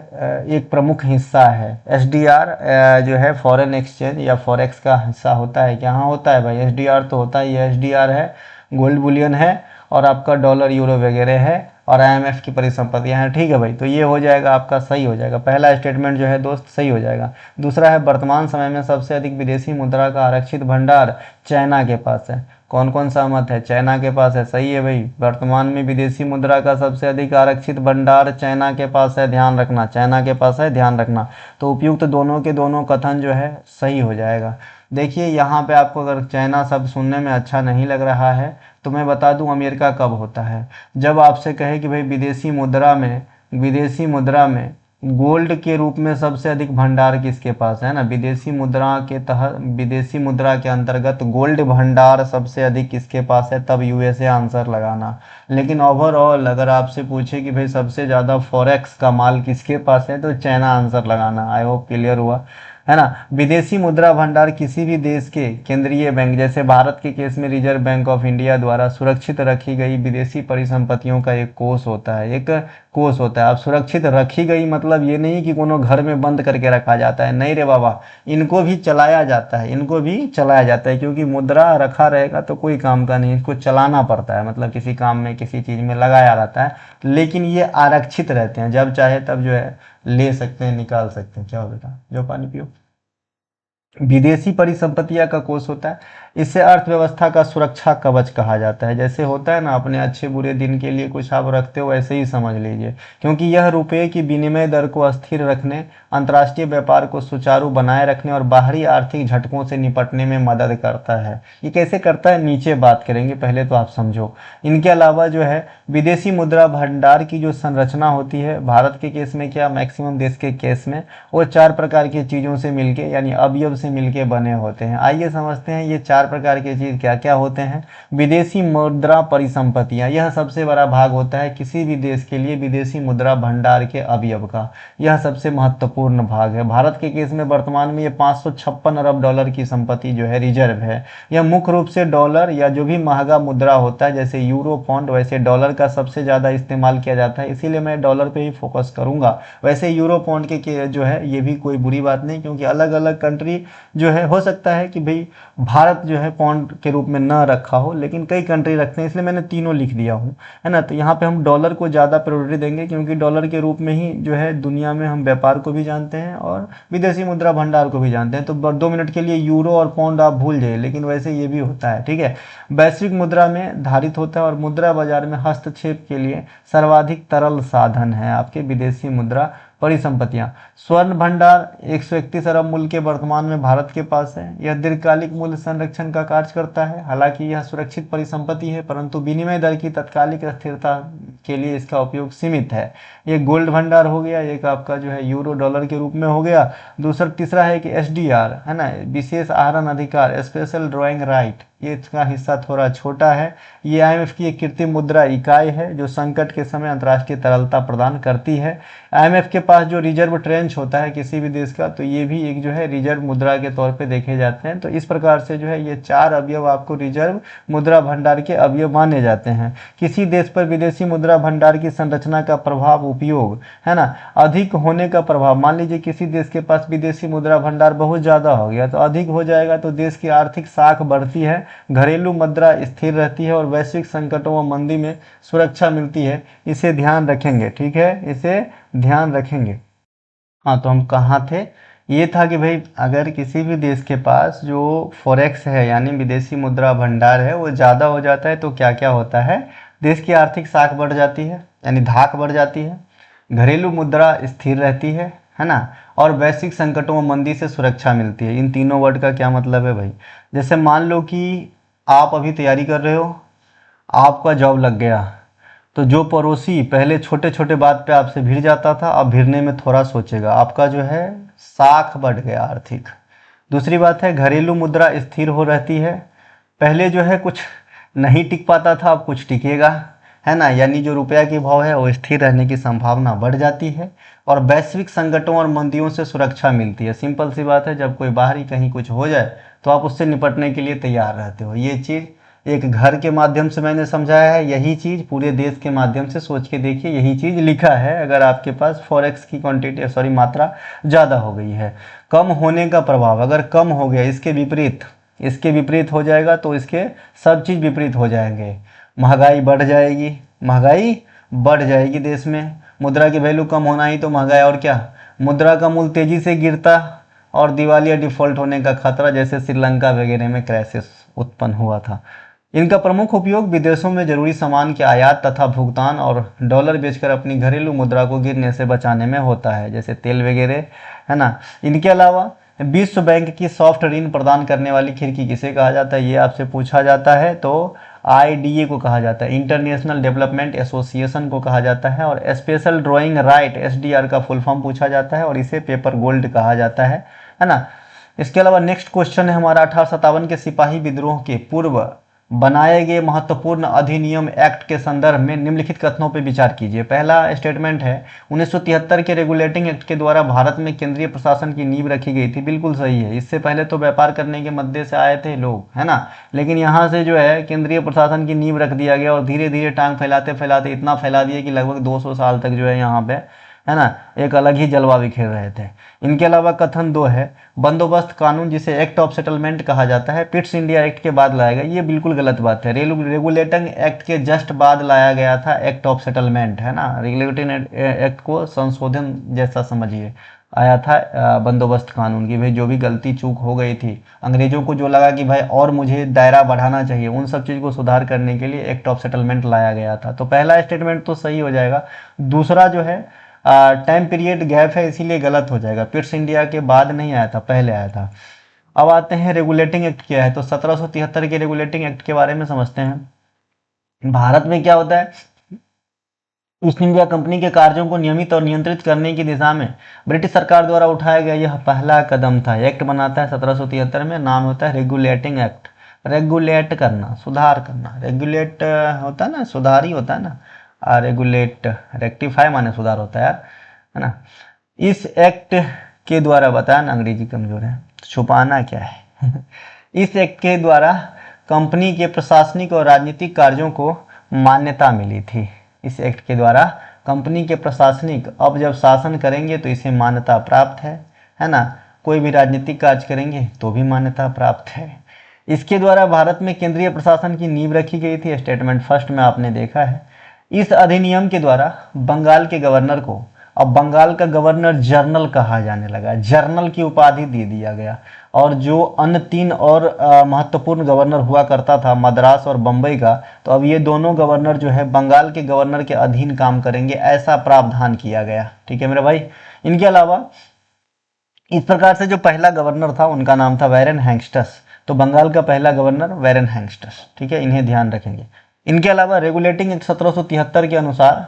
एक प्रमुख हिस्सा है। एसडीआर जो है फॉरेन एक्सचेंज या फॉरेक्स का हिस्सा होता है। क्या होता है भाई? एसडीआर तो होता ही है। एसडीआर है गोल्ड बुलियन है और आपका डॉलर यूरो वगैरह है और आईएमएफ की परिसंपत्तियां हैं। ठीक है भाई, तो ये हो जाएगा आपका, सही हो जाएगा। पहला स्टेटमेंट जो है दोस्त सही हो जाएगा। दूसरा है, वर्तमान समय में सबसे अधिक विदेशी मुद्रा का आरक्षित भंडार चाइना के पास है। कौन कौन सहमत है? चाइना के पास है। सही है भाई, वर्तमान में विदेशी मुद्रा का सबसे अधिक आरक्षित भंडार चाइना के पास है। ध्यान रखना, चाइना के पास है, ध्यान रखना। तो उपयुक्त दोनों के दोनों कथन जो है सही हो जाएगा। देखिए यहाँ पे आपको अगर चाइना शब्द सुनने में अच्छा नहीं लग रहा है तो मैं बता दूं अमेरिका कब होता है। जब आपसे कहे कि भाई विदेशी मुद्रा में गोल्ड के रूप में सबसे अधिक भंडार किसके पास है ना, विदेशी मुद्रा के अंतर्गत गोल्ड भंडार सबसे अधिक किसके पास है, तब यूएसए आंसर लगाना। लेकिन ओवरऑल अगर आपसे पूछे कि भाई सबसे ज़्यादा फॉरेक्स का माल किसके पास है तो चाइना आंसर लगाना। आई होप क्लियर हुआ है ना। विदेशी मुद्रा भंडार किसी भी देश के केंद्रीय बैंक, जैसे भारत के केस में रिजर्व बैंक ऑफ इंडिया द्वारा सुरक्षित रखी गई विदेशी परिसंपत्तियों का एक कोष होता है। अब सुरक्षित रखी गई मतलब ये नहीं कि कोनो घर में बंद करके रखा जाता है, नहीं रे बाबा, इनको भी चलाया जाता है, क्योंकि मुद्रा रखा रहेगा तो कोई काम का नहीं, इसको चलाना पड़ता है, मतलब किसी काम में किसी चीज़ में लगाया रहता है। लेकिन ये आरक्षित रहते हैं, जब चाहे तब जो है ले सकते हैं, निकाल सकते हैं। क्या हो बेटा, जो पानी पियो। विदेशी परिसंपत्तियां का कोष होता है। इसे अर्थव्यवस्था का सुरक्षा कवच कहा जाता है। जैसे होता है ना, अपने अच्छे बुरे दिन के लिए कुछ आप रखते हो, वैसे ही समझ लीजिए, क्योंकि यह रुपये की विनिमय दर को स्थिर रखने, अंतर्राष्ट्रीय व्यापार को सुचारू बनाए रखने और बाहरी आर्थिक झटकों से निपटने में मदद करता है। ये कैसे करता है नीचे बात करेंगे, पहले तो आप समझो। इनके अलावा जो है विदेशी मुद्रा भंडार की जो संरचना होती है, भारत के केस में क्या, मैक्सिमम देश के केस में, वो 4 प्रकार की चीज़ों से मिलके यानी अवयव से मिलके बने होते हैं। आइए समझते हैं ये 4 प्रकार की चीज़ क्या क्या होते हैं। विदेशी मुद्रा परिसंपत्तियां, यह सबसे बड़ा भाग होता है किसी भी देश के लिए विदेशी मुद्रा भंडार के अवयव का, यह सबसे महत्वपूर्ण भाग है। भारत के केस में वर्तमान में ये 556 अरब डॉलर की संपत्ति जो है रिजर्व है। यह मुख्य रूप से डॉलर या जो भी महंगा मुद्रा होता है, जैसे यूरो पौंड, वैसे डॉलर का सबसे ज़्यादा इस्तेमाल किया जाता है, इसीलिए मैं डॉलर पे ही फोकस करूंगा। वैसे यूरो पौंड के जो है ये भी कोई बुरी बात नहीं, क्योंकि अलग अलग कंट्री जो है, हो सकता है कि भाई भारत जो है पौंड के रूप में ना रखा हो, लेकिन कई कंट्री रखते हैं, इसलिए मैंने तीनों लिख दिया हूँ, है ना। तो यहाँ पे हम डॉलर को ज़्यादा प्रायोरिटी देंगे, क्योंकि डॉलर के रूप में ही जो है दुनिया में हम व्यापार को भी जानते हैं और विदेशी मुद्रा भंडार को भी जानते हैं। तो 2 मिनट के लिए यूरो और पौंड आप भूल जाइए, लेकिन वैसे ये भी होता है, ठीक है। वैश्विक मुद्रा में धारित होता है और मुद्रा बाजार में हस्तक्षेप के लिए सर्वाधिक तरल साधन है आपके विदेशी मुद्रा परिसंपत्तियां। स्वर्ण भंडार 131 अरब मूल्य के वर्तमान में भारत के पास है। यह दीर्घकालिक मूल्य संरक्षण का कार्य करता है। हालांकि यह सुरक्षित परिसंपत्ति है, परंतु विनिमय दर की तत्कालिक स्थिरता के लिए इसका उपयोग सीमित है। ये गोल्ड भंडार हो गया, एक आपका जो है यूरो डॉलर के रूप में हो गया। तीसरा है कि एसडीआर, है ना, विशेष आहरण अधिकार, स्पेशल ड्रॉइंग राइट, ये इसका हिस्सा थोड़ा छोटा है। ये आईएमएफ की एक कृत्रिम मुद्रा इकाई है जो संकट के समय अंतर्राष्ट्रीय तरलता प्रदान करती है। आईएमएफ के पास जो रिजर्व ट्रेंच होता है किसी भी देश का, तो ये भी एक जो है रिजर्व मुद्रा के तौर पे देखे जाते हैं। तो इस प्रकार से जो है ये 4 अवयव आपको रिजर्व मुद्रा भंडार के अवयव माने जाते हैं। किसी देश पर विदेशी मुद्रा भंडार की संरचना का प्रभाव, उपयोग, है ना, अधिक होने का प्रभाव। मान लीजिए किसी देश के पास विदेशी मुद्रा भंडार बहुत ज़्यादा हो गया, तो अधिक हो जाएगा तो देश की आर्थिक साख बढ़ती है, घरेलू मुद्रा स्थिर रहती है और वैश्विक संकटों व मंदी में सुरक्षा मिलती है। इसे ध्यान रखेंगे, ठीक है, इसे ध्यान रखेंगे। हाँ, तो हम कहाँ थे? ये था कि भाई अगर किसी भी देश के पास जो फॉरेक्स है यानी विदेशी मुद्रा भंडार है वो ज़्यादा हो जाता है तो क्या क्या होता है, देश की आर्थिक साख बढ़ जाती है यानी धाक बढ़ जाती है, घरेलू मुद्रा स्थिर रहती है ना, और वैश्विक संकटों व मंदी से सुरक्षा मिलती है। इन तीनों वर्ड का क्या मतलब है भाई? जैसे मान लो कि आप अभी तैयारी कर रहे हो, आपका जॉब लग गया, तो जो पड़ोसी पहले छोटे छोटे बात पे आपसे भिड़ जाता था, अब भिड़ने में थोड़ा सोचेगा, आपका जो है साख बढ़ गया आर्थिक। दूसरी बात है घरेलू मुद्रा स्थिर हो रहती है, पहले जो है कुछ नहीं टिक पाता था, अब कुछ टिकेगा। है ना, यानी जो रुपया की भाव है वो स्थिर रहने की संभावना बढ़ जाती है और वैश्विक संकटों और मंदियों से सुरक्षा मिलती है। सिंपल सी बात है, जब कोई बाहरी कहीं कुछ हो जाए तो आप उससे निपटने के लिए तैयार रहते हो। ये चीज़ एक घर के माध्यम से मैंने समझाया है, यही चीज़ पूरे देश के माध्यम से सोच के देखिए, यही चीज़ लिखा है। अगर आपके पास फॉरेक्स की क्वांटिटी मात्रा ज़्यादा हो गई है, कम होने का प्रभाव अगर कम हो गया, इसके विपरीत हो जाएगा तो इसके सब चीज़ विपरीत हो जाएंगे। महंगाई बढ़ जाएगी, महंगाई बढ़ जाएगी देश में, मुद्रा की वैल्यू कम होना ही तो महंगाई, और क्या, मुद्रा का मूल्य तेजी से गिरता और दिवालिया डिफॉल्ट होने का खतरा, जैसे श्रीलंका वगैरह में क्राइसिस उत्पन्न हुआ था। इनका प्रमुख उपयोग विदेशों में जरूरी सामान के आयात तथा भुगतान और डॉलर बेचकर अपनी घरेलू मुद्रा को गिरने से बचाने में होता है, जैसे तेल वगैरह, है ना। इनके अलावा विश्व बैंक की सॉफ्ट ऋण प्रदान करने वाली खिड़की किसे कहा जाता है, ये आपसे पूछा जाता है, तो आईडीए को कहा जाता है, इंटरनेशनल डेवलपमेंट एसोसिएशन को कहा जाता है। और स्पेशल ड्राइंग राइट एसडीआर का फुल फॉर्म पूछा जाता है और इसे पेपर गोल्ड कहा जाता है ना। इसके अलावा नेक्स्ट क्वेश्चन है हमारा 1857 के सिपाही विद्रोह के पूर्व बनाए गए महत्वपूर्ण अधिनियम एक्ट के संदर्भ में निम्नलिखित कथनों पर विचार कीजिए। पहला स्टेटमेंट है 1973 के रेगुलेटिंग एक्ट के द्वारा भारत में केंद्रीय प्रशासन की नींव रखी गई थी। बिल्कुल सही है, इससे पहले तो व्यापार करने के मद्दे से आए थे लोग, है ना, लेकिन यहाँ से जो है केंद्रीय प्रशासन की नींव रख दिया गया और धीरे धीरे टांग फैलाते फैलाते इतना फैला दिया कि लगभग 200 साल तक जो है यहाँ पे, है ना, एक अलग ही जलवा बिखेर रहे थे। इनके अलावा कथन 2 है बंदोबस्त कानून, जिसे एक्ट ऑफ सेटलमेंट कहा जाता है, पिट्स इंडिया एक्ट के बाद लाया गया। ये बिल्कुल गलत बात है, रेगुलेटिंग एक्ट के जस्ट बाद लाया गया था एक्ट ऑफ सेटलमेंट, है ना। रेगुलेटिंग एक्ट को संशोधन जैसा समझिए, आया था बंदोबस्त कानून की। भाई जो भी गलती चूक हो गई थी, अंग्रेजों को जो लगा कि भाई और मुझे दायरा बढ़ाना चाहिए, उन सब चीज़ को सुधार करने के लिए एक्ट ऑफ सेटलमेंट लाया गया था। तो पहला स्टेटमेंट तो सही हो जाएगा। दूसरा जो है टाइम पीरियड गैप है, इसीलिए गलत हो जाएगा, पिट्स इंडिया के बाद नहीं आया था, पहले आया था। अब आते हैं रेगुलेटिंग एक्ट क्या है, तो 1773 के रेगुलेटिंग एक्ट के बारे में समझते हैं। भारत में क्या होता है, ईस्ट इंडिया कंपनी के कार्यों को नियमित और नियंत्रित करने की दिशा में ब्रिटिश सरकार द्वारा उठाया गया यह पहला कदम था। एक्ट बनाता है 1773 में, नाम होता है रेगुलेटिंग एक्ट। रेगुलेट करना, सुधार करना, रेगुलेट होता है ना, सुधार ही होता है ना, रेगुलेट, रेक्टिफाई माने सुधार होता है यार, है ना। इस एक्ट के द्वारा, बताया ना अंग्रेजी कमजोर है, छुपाना क्या है इस एक्ट के द्वारा कंपनी के प्रशासनिक और राजनीतिक कार्यों को मान्यता मिली थी। इस एक्ट के द्वारा कंपनी के प्रशासनिक अब जब शासन करेंगे तो इसे मान्यता प्राप्त है ना। कोई भी राजनीतिक कार्य करेंगे तो भी मान्यता प्राप्त है। इसके द्वारा भारत में केंद्रीय प्रशासन की नींव रखी गई थी, स्टेटमेंट फर्स्ट में आपने देखा है। इस अधिनियम के द्वारा बंगाल के गवर्नर को अब बंगाल का गवर्नर जनरल कहा जाने लगा, जनरल की उपाधि दे दिया गया। और जो अन्य 3 और महत्वपूर्ण गवर्नर हुआ करता था, मद्रास और बम्बई का, तो अब ये दोनों गवर्नर जो है बंगाल के गवर्नर के अधीन काम करेंगे, ऐसा प्रावधान किया गया। ठीक है मेरे भाई। इनके अलावा इस प्रकार से जो पहला गवर्नर था उनका नाम था वैरेन हैंगस्टस, तो बंगाल का पहला गवर्नर वैरेन हैंगस्टस, ठीक है, इन्हें ध्यान रखेंगे। इनके अलावा रेगुलेटिंग एक्ट 1773 के अनुसार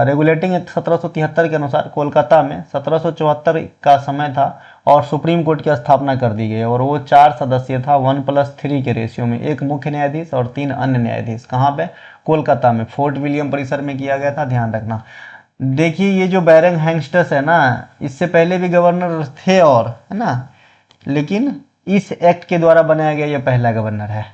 रेगुलेटिंग एक्ट 1773 के अनुसार कोलकाता में 1774 का समय था और सुप्रीम कोर्ट की स्थापना कर दी गई, और वो 4 सदस्य था, 1+3 के रेशियो में, एक मुख्य न्यायाधीश और 3 अन्य न्यायाधीश। कहाँ पे, कोलकाता में, फोर्ट विलियम परिसर में किया गया था, ध्यान रखना। देखिए ये जो बैरन हैंगस्टस है ना, इससे पहले भी गवर्नर थे और, है ना, लेकिन इस एक्ट के द्वारा बनाया गया ये पहला गवर्नर है।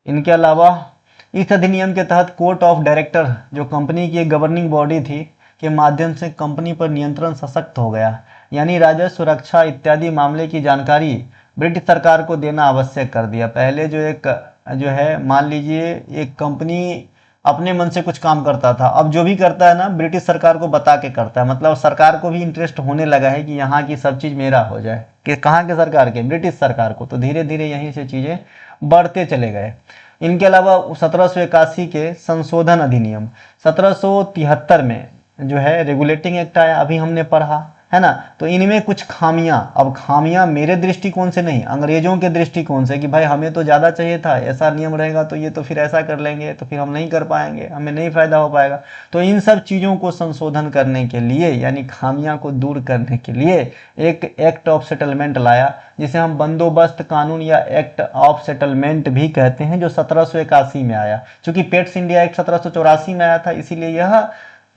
इनके अलावा इस अधिनियम के तहत कोर्ट ऑफ डायरेक्टर, जो कंपनी की एक गवर्निंग बॉडी थी, के माध्यम से कंपनी पर नियंत्रण सशक्त हो गया, यानी राजस्व, सुरक्षा इत्यादि मामले की जानकारी ब्रिटिश सरकार को देना आवश्यक कर दिया। पहले जो है मान लीजिए एक कंपनी अपने मन से कुछ काम करता था, अब जो भी करता है ना ब्रिटिश सरकार को बता के करता है, मतलब सरकार को भी इंटरेस्ट होने लगा है कि यहाँ की सब चीज़ मेरा हो जाए। कि कहाँ के सरकार के, ब्रिटिश सरकार को, तो धीरे धीरे यहीं से चीज़ें बढ़ते चले गए। इनके अलावा 1781 के संशोधन अधिनियम, 1773 में जो है रेगुलेटिंग एक्ट आया, अभी हमने पढ़ा, है ना। तो इनमें कुछ खामियां, अब खामियां मेरे दृष्टिकोण से नहीं, अंग्रेजों के दृष्टिकोण से कि भाई हमें तो ज़्यादा चाहिए था, ऐसा नियम रहेगा तो ये तो फिर ऐसा कर लेंगे, तो फिर हम नहीं कर पाएंगे, हमें नहीं फायदा हो पाएगा। तो इन सब चीज़ों को संशोधन करने के लिए, यानी खामियां को दूर करने के लिए एक एक्ट ऑफ सेटलमेंट लाया, जिसे हम बंदोबस्त कानून या एक्ट ऑफ सेटलमेंट भी कहते हैं, जो 1781 में आया। चूंकि पेट्स इंडिया एक्ट 1784 में आया था, इसीलिए यह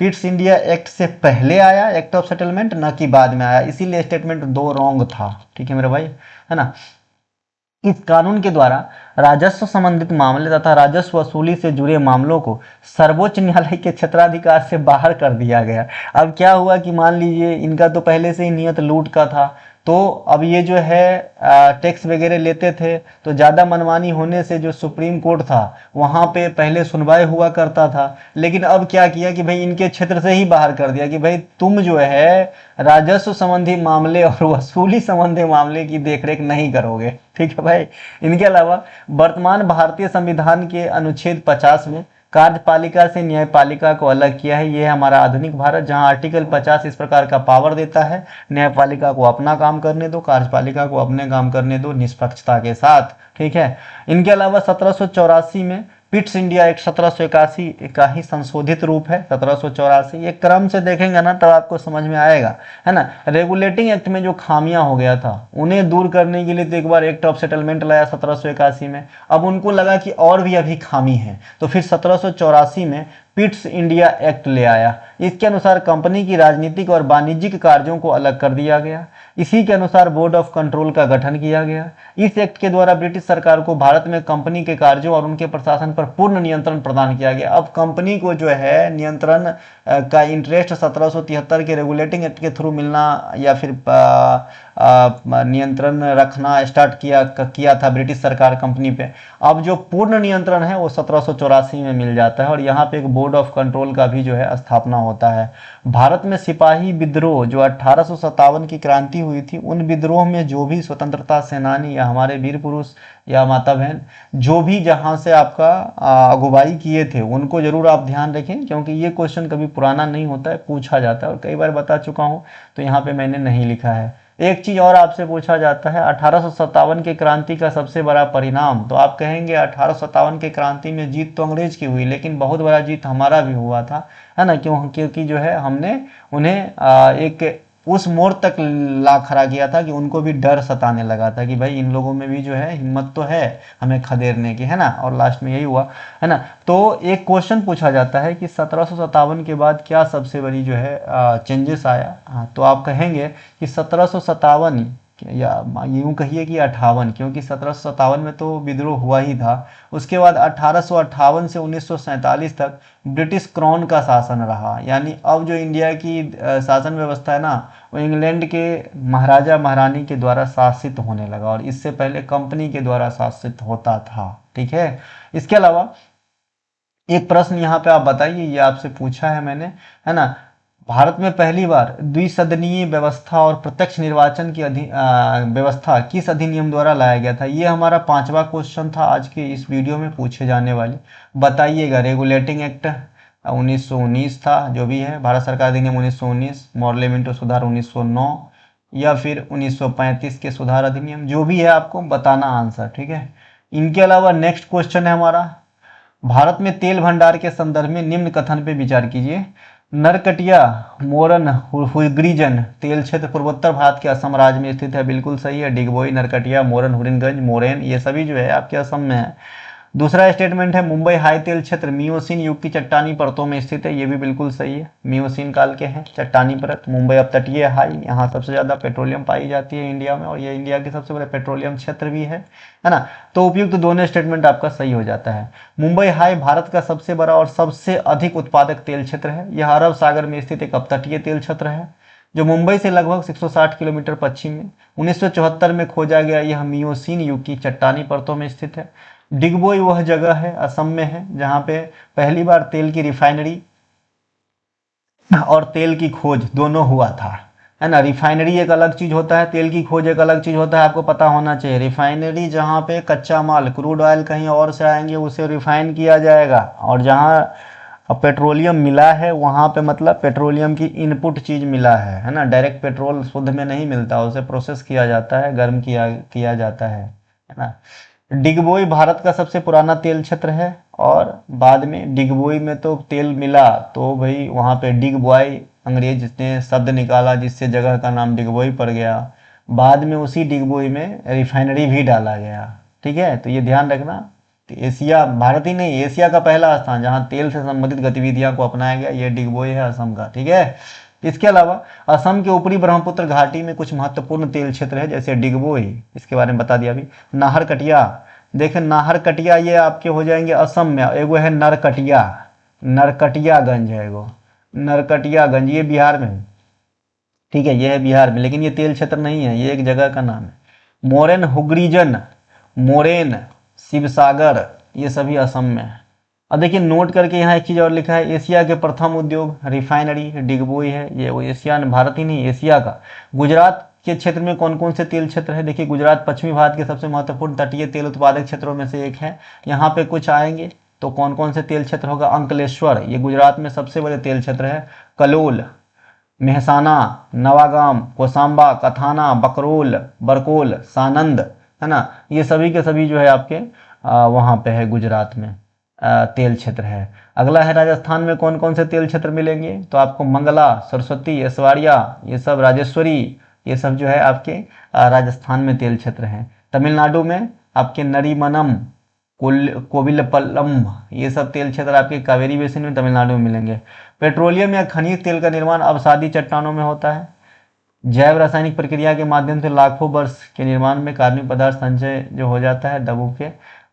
पिट्स इंडिया एक्ट से पहले आया, एक्ट ऑफ सेटलमेंट, न कि बाद में आया, इसीलिए स्टेटमेंट 2 रॉन्ग था। ठीक है मेरे भाई, है ना। इस कानून के द्वारा राजस्व संबंधित मामले तथा राजस्व वसूली से जुड़े मामलों को सर्वोच्च न्यायालय के क्षेत्राधिकार से बाहर कर दिया गया। अब क्या हुआ कि मान लीजिए इनका तो पहले से ही नियत लूट का था, तो अब ये जो है टैक्स वगैरह लेते थे, तो ज़्यादा मनमानी होने से जो सुप्रीम कोर्ट था वहाँ पे पहले सुनवाई हुआ करता था, लेकिन अब क्या किया कि भाई इनके क्षेत्र से ही बाहर कर दिया कि भाई तुम जो है राजस्व संबंधी मामले और वसूली संबंधी मामले की देखरेख नहीं करोगे। ठीक है भाई। इनके अलावा वर्तमान भारतीय संविधान के अनुच्छेद 50 में कार्यपालिका से न्यायपालिका को अलग किया है। ये है हमारा आधुनिक भारत, जहां आर्टिकल 50 इस प्रकार का पावर देता है, न्यायपालिका को अपना काम करने दो, कार्यपालिका को अपने काम करने दो, निष्पक्षता के साथ। ठीक है। इनके अलावा 1784 में पिट्स इंडिया एक्ट 1781 का ही संशोधित रूप है, 1784। ये क्रम से देखेंगे ना तब आपको समझ में आएगा, है ना। रेगुलेटिंग एक्ट में जो खामियां हो गया था उन्हें दूर करने के लिए तो एक बार एक्ट ऑफ सेटलमेंट लाया 1781 में। अब उनको लगा कि और भी अभी खामी है, तो फिर 1784 में पिट्स इंडिया एक्ट ले आया। इसके अनुसार कंपनी की राजनीतिक और वाणिज्यिक कार्यों को अलग कर दिया गया। इसी के अनुसार बोर्ड ऑफ कंट्रोल का गठन किया गया। इस एक्ट के द्वारा ब्रिटिश सरकार को भारत में कंपनी के कार्यों और उनके प्रशासन पर पूर्ण नियंत्रण प्रदान किया गया। अब कंपनी को जो है नियंत्रण का इंटरेस्ट 1773 के रेगुलेटिंग एक्ट के थ्रू मिलना या फिर नियंत्रण रखना स्टार्ट किया था ब्रिटिश सरकार कंपनी पे। अब जो पूर्ण नियंत्रण है वो 1784 में मिल जाता है, और यहाँ पे एक बोर्ड ऑफ कंट्रोल का भी जो है स्थापना होता है। भारत में सिपाही विद्रोह जो 1857 की क्रांति हुई थी, उन विद्रोह में जो भी स्वतंत्रता सेनानी या हमारे वीर पुरुष या माता बहन जो भी जहाँ से आपका अगुवाई किए थे, उनको जरूर आप ध्यान रखें, क्योंकि ये क्वेश्चन कभी पुराना नहीं होता है, पूछा जाता है, और कई बार बता चुका हूँ, तो यहाँ पे मैंने नहीं लिखा है। एक चीज और आपसे पूछा जाता है, 1857 के क्रांति का सबसे बड़ा परिणाम, तो आप कहेंगे 1857 के क्रांति में जीत तो अंग्रेज की हुई, लेकिन बहुत बड़ा जीत हमारा भी हुआ था, है ना। क्योंकि जो है हमने उन्हें एक उस मोड़ तक ला खड़ा किया था कि उनको भी डर सताने लगा था कि भाई इन लोगों में भी जो है हिम्मत तो है हमें खदेड़ने की, है ना। और लास्ट में यही हुआ, है ना। तो एक क्वेश्चन पूछा जाता है कि 1757 के बाद क्या सबसे बड़ी जो है चेंजेस आया। हाँ, तो आप कहेंगे कि 1757 या यूं कहिए कि 58, क्योंकि 1757 में तो विद्रोह हुआ ही था। उसके बाद 1858 से 1947 तक ब्रिटिश क्राउन का शासन रहा, यानी अब जो इंडिया की शासन व्यवस्था है ना, वो इंग्लैंड के महाराजा महारानी के द्वारा शासित होने लगा, और इससे पहले कंपनी के द्वारा शासित होता था। ठीक है। इसके अलावा एक प्रश्न यहाँ पे आप बताइए, ये आपसे पूछा है मैंने, है ना। भारत में पहली बार द्विसदनीय व्यवस्था और प्रत्यक्ष निर्वाचन की व्यवस्था किस अधिनियम द्वारा लाया गया था। ये हमारा 5वां क्वेश्चन था आज के इस वीडियो में पूछे जाने वाले। बताइएगा। रेगुलेटिंग एक्ट 1919 था, जो भी है, भारत सरकार अधिनियम 1919, मॉडल मिंटो सुधार 1909, या फिर 1935 के सुधार अधिनियम, जो भी है आपको बताना आंसर। ठीक है। इनके अलावा नेक्स्ट क्वेश्चन है हमारा, भारत में तेल भंडार के संदर्भ में निम्न कथन पे विचार कीजिए। नरकटिया मोरन हुग्रीजन तेल क्षेत्र पूर्वोत्तर भारत के असम राज्य में स्थित है। बिल्कुल सही है। डिगबोई, नरकटिया, मोरन, हुरिनगंज, मोरेन, ये सभी जो है आपके असम में है। दूसरा स्टेटमेंट है, मुंबई हाई तेल क्षेत्र मियोसीन युग की चट्टानी परतों में स्थित है। ये भी बिल्कुल सही है। मियोसीन काल के हैं चट्टानी परत। मुंबई अपतटीय हाई, यहाँ सबसे ज़्यादा पेट्रोलियम पाई जाती है इंडिया में, और ये इंडिया के सबसे बड़े पेट्रोलियम क्षेत्र भी है ना। तो उपयुक्त दोनों स्टेटमेंट आपका सही हो जाता है। मुंबई हाई भारत का सबसे बड़ा और सबसे अधिक उत्पादक तेल क्षेत्र है। यह अरब सागर में स्थित एक अपतटीय तेल क्षेत्र है, जो मुंबई से लगभग 160 किलोमीटर पश्चिम में 1974 में खोजा गया। यह मियोसीन युग की चट्टानी परतों में स्थित है। डिगबोई वह जगह है, असम में है, जहां पे पहली बार तेल की रिफाइनरी और तेल की खोज दोनों हुआ था, है ना। रिफाइनरी एक अलग चीज होता है, तेल की खोज एक अलग चीज होता है, आपको पता होना चाहिए। रिफाइनरी जहां पे कच्चा माल क्रूड ऑयल कहीं और से आएंगे उसे रिफाइन किया जाएगा, और जहां अब पेट्रोलियम मिला है वहाँ पे मतलब पेट्रोलियम की इनपुट चीज़ मिला है ना। डायरेक्ट पेट्रोल शुद्ध में नहीं मिलता, उसे प्रोसेस किया जाता है, गर्म किया जाता है ना। डिगबोई भारत का सबसे पुराना तेल क्षेत्र है, और बाद में डिगबोई में तो तेल मिला तो भाई वहाँ पे डिगबॉय अंग्रेज ने शब्द निकाला जिससे जगह का नाम डिगबोई पड़ गया। बाद में उसी डिगबोई में रिफाइनरी भी डाला गया। ठीक है, तो ये ध्यान रखना। तो एशिया, भारत ही नहीं, एशिया का पहला स्थान जहाँ तेल से संबंधित गतिविधियां को अपनाया गया, ये डिगबोई है असम का। ठीक है, इसके अलावा असम के ऊपरी ब्रह्मपुत्र घाटी में कुछ महत्वपूर्ण तेल क्षेत्र है, जैसे डिगबोई, इसके बारे में बता दिया अभी। नाहरकटिया, देखें नाहरकटिया ये आपके हो जाएंगे असम में। एगो है नरकटिया, नरकटियागंज है एगो, नरकटियागंज ये बिहार में है। ठीक है, ये है बिहार में, लेकिन ये तेल क्षेत्र नहीं है, ये एक जगह का नाम है। मोरेन हुग्रीजन, मोरेन, शिवसागर, ये सभी असम में है। अब देखिए नोट करके यहाँ एक चीज़ और लिखा है, एशिया के प्रथम उद्योग रिफाइनरी डिगबोई है। ये वो एशिया, भारत ही नहीं एशिया का। गुजरात के क्षेत्र में कौन कौन से तेल क्षेत्र है? देखिए गुजरात पश्चिमी भारत के सबसे महत्वपूर्ण तटीय तेल उत्पादक क्षेत्रों में से एक है। यहाँ पे कुछ आएंगे तो कौन कौन से तेल क्षेत्र होगा? अंकलेश्वर, ये गुजरात में सबसे बड़े तेल क्षेत्र है। कलोल, मेहसाना, नवागाम, कोसांबा, कथाना, बकरोल, बरकोल, सानंद, है ना, ये सभी के सभी जो है आपके वहाँ पे है गुजरात में तेल क्षेत्र है। अगला है राजस्थान में कौन कौन से तेल क्षेत्र मिलेंगे? तो आपको मंगला, सरस्वती, ऐश्वर्या, ये सब राजेश्वरी, ये सब जो है आपके राजस्थान में तेल क्षेत्र हैं। तमिलनाडु में आपके नरीमनम, कोविलपल्लम, ये सब तेल क्षेत्र आपके कावेरी बेसिन में तमिलनाडु में मिलेंगे। पेट्रोलियम या खनिज तेल का निर्माण अवसादी चट्टानों में होता है। जैव रासायनिक प्रक्रिया के माध्यम से लाखों वर्ष के निर्माण में कार्बनिक पदार्थ संचय जो हो जाता है दबों के।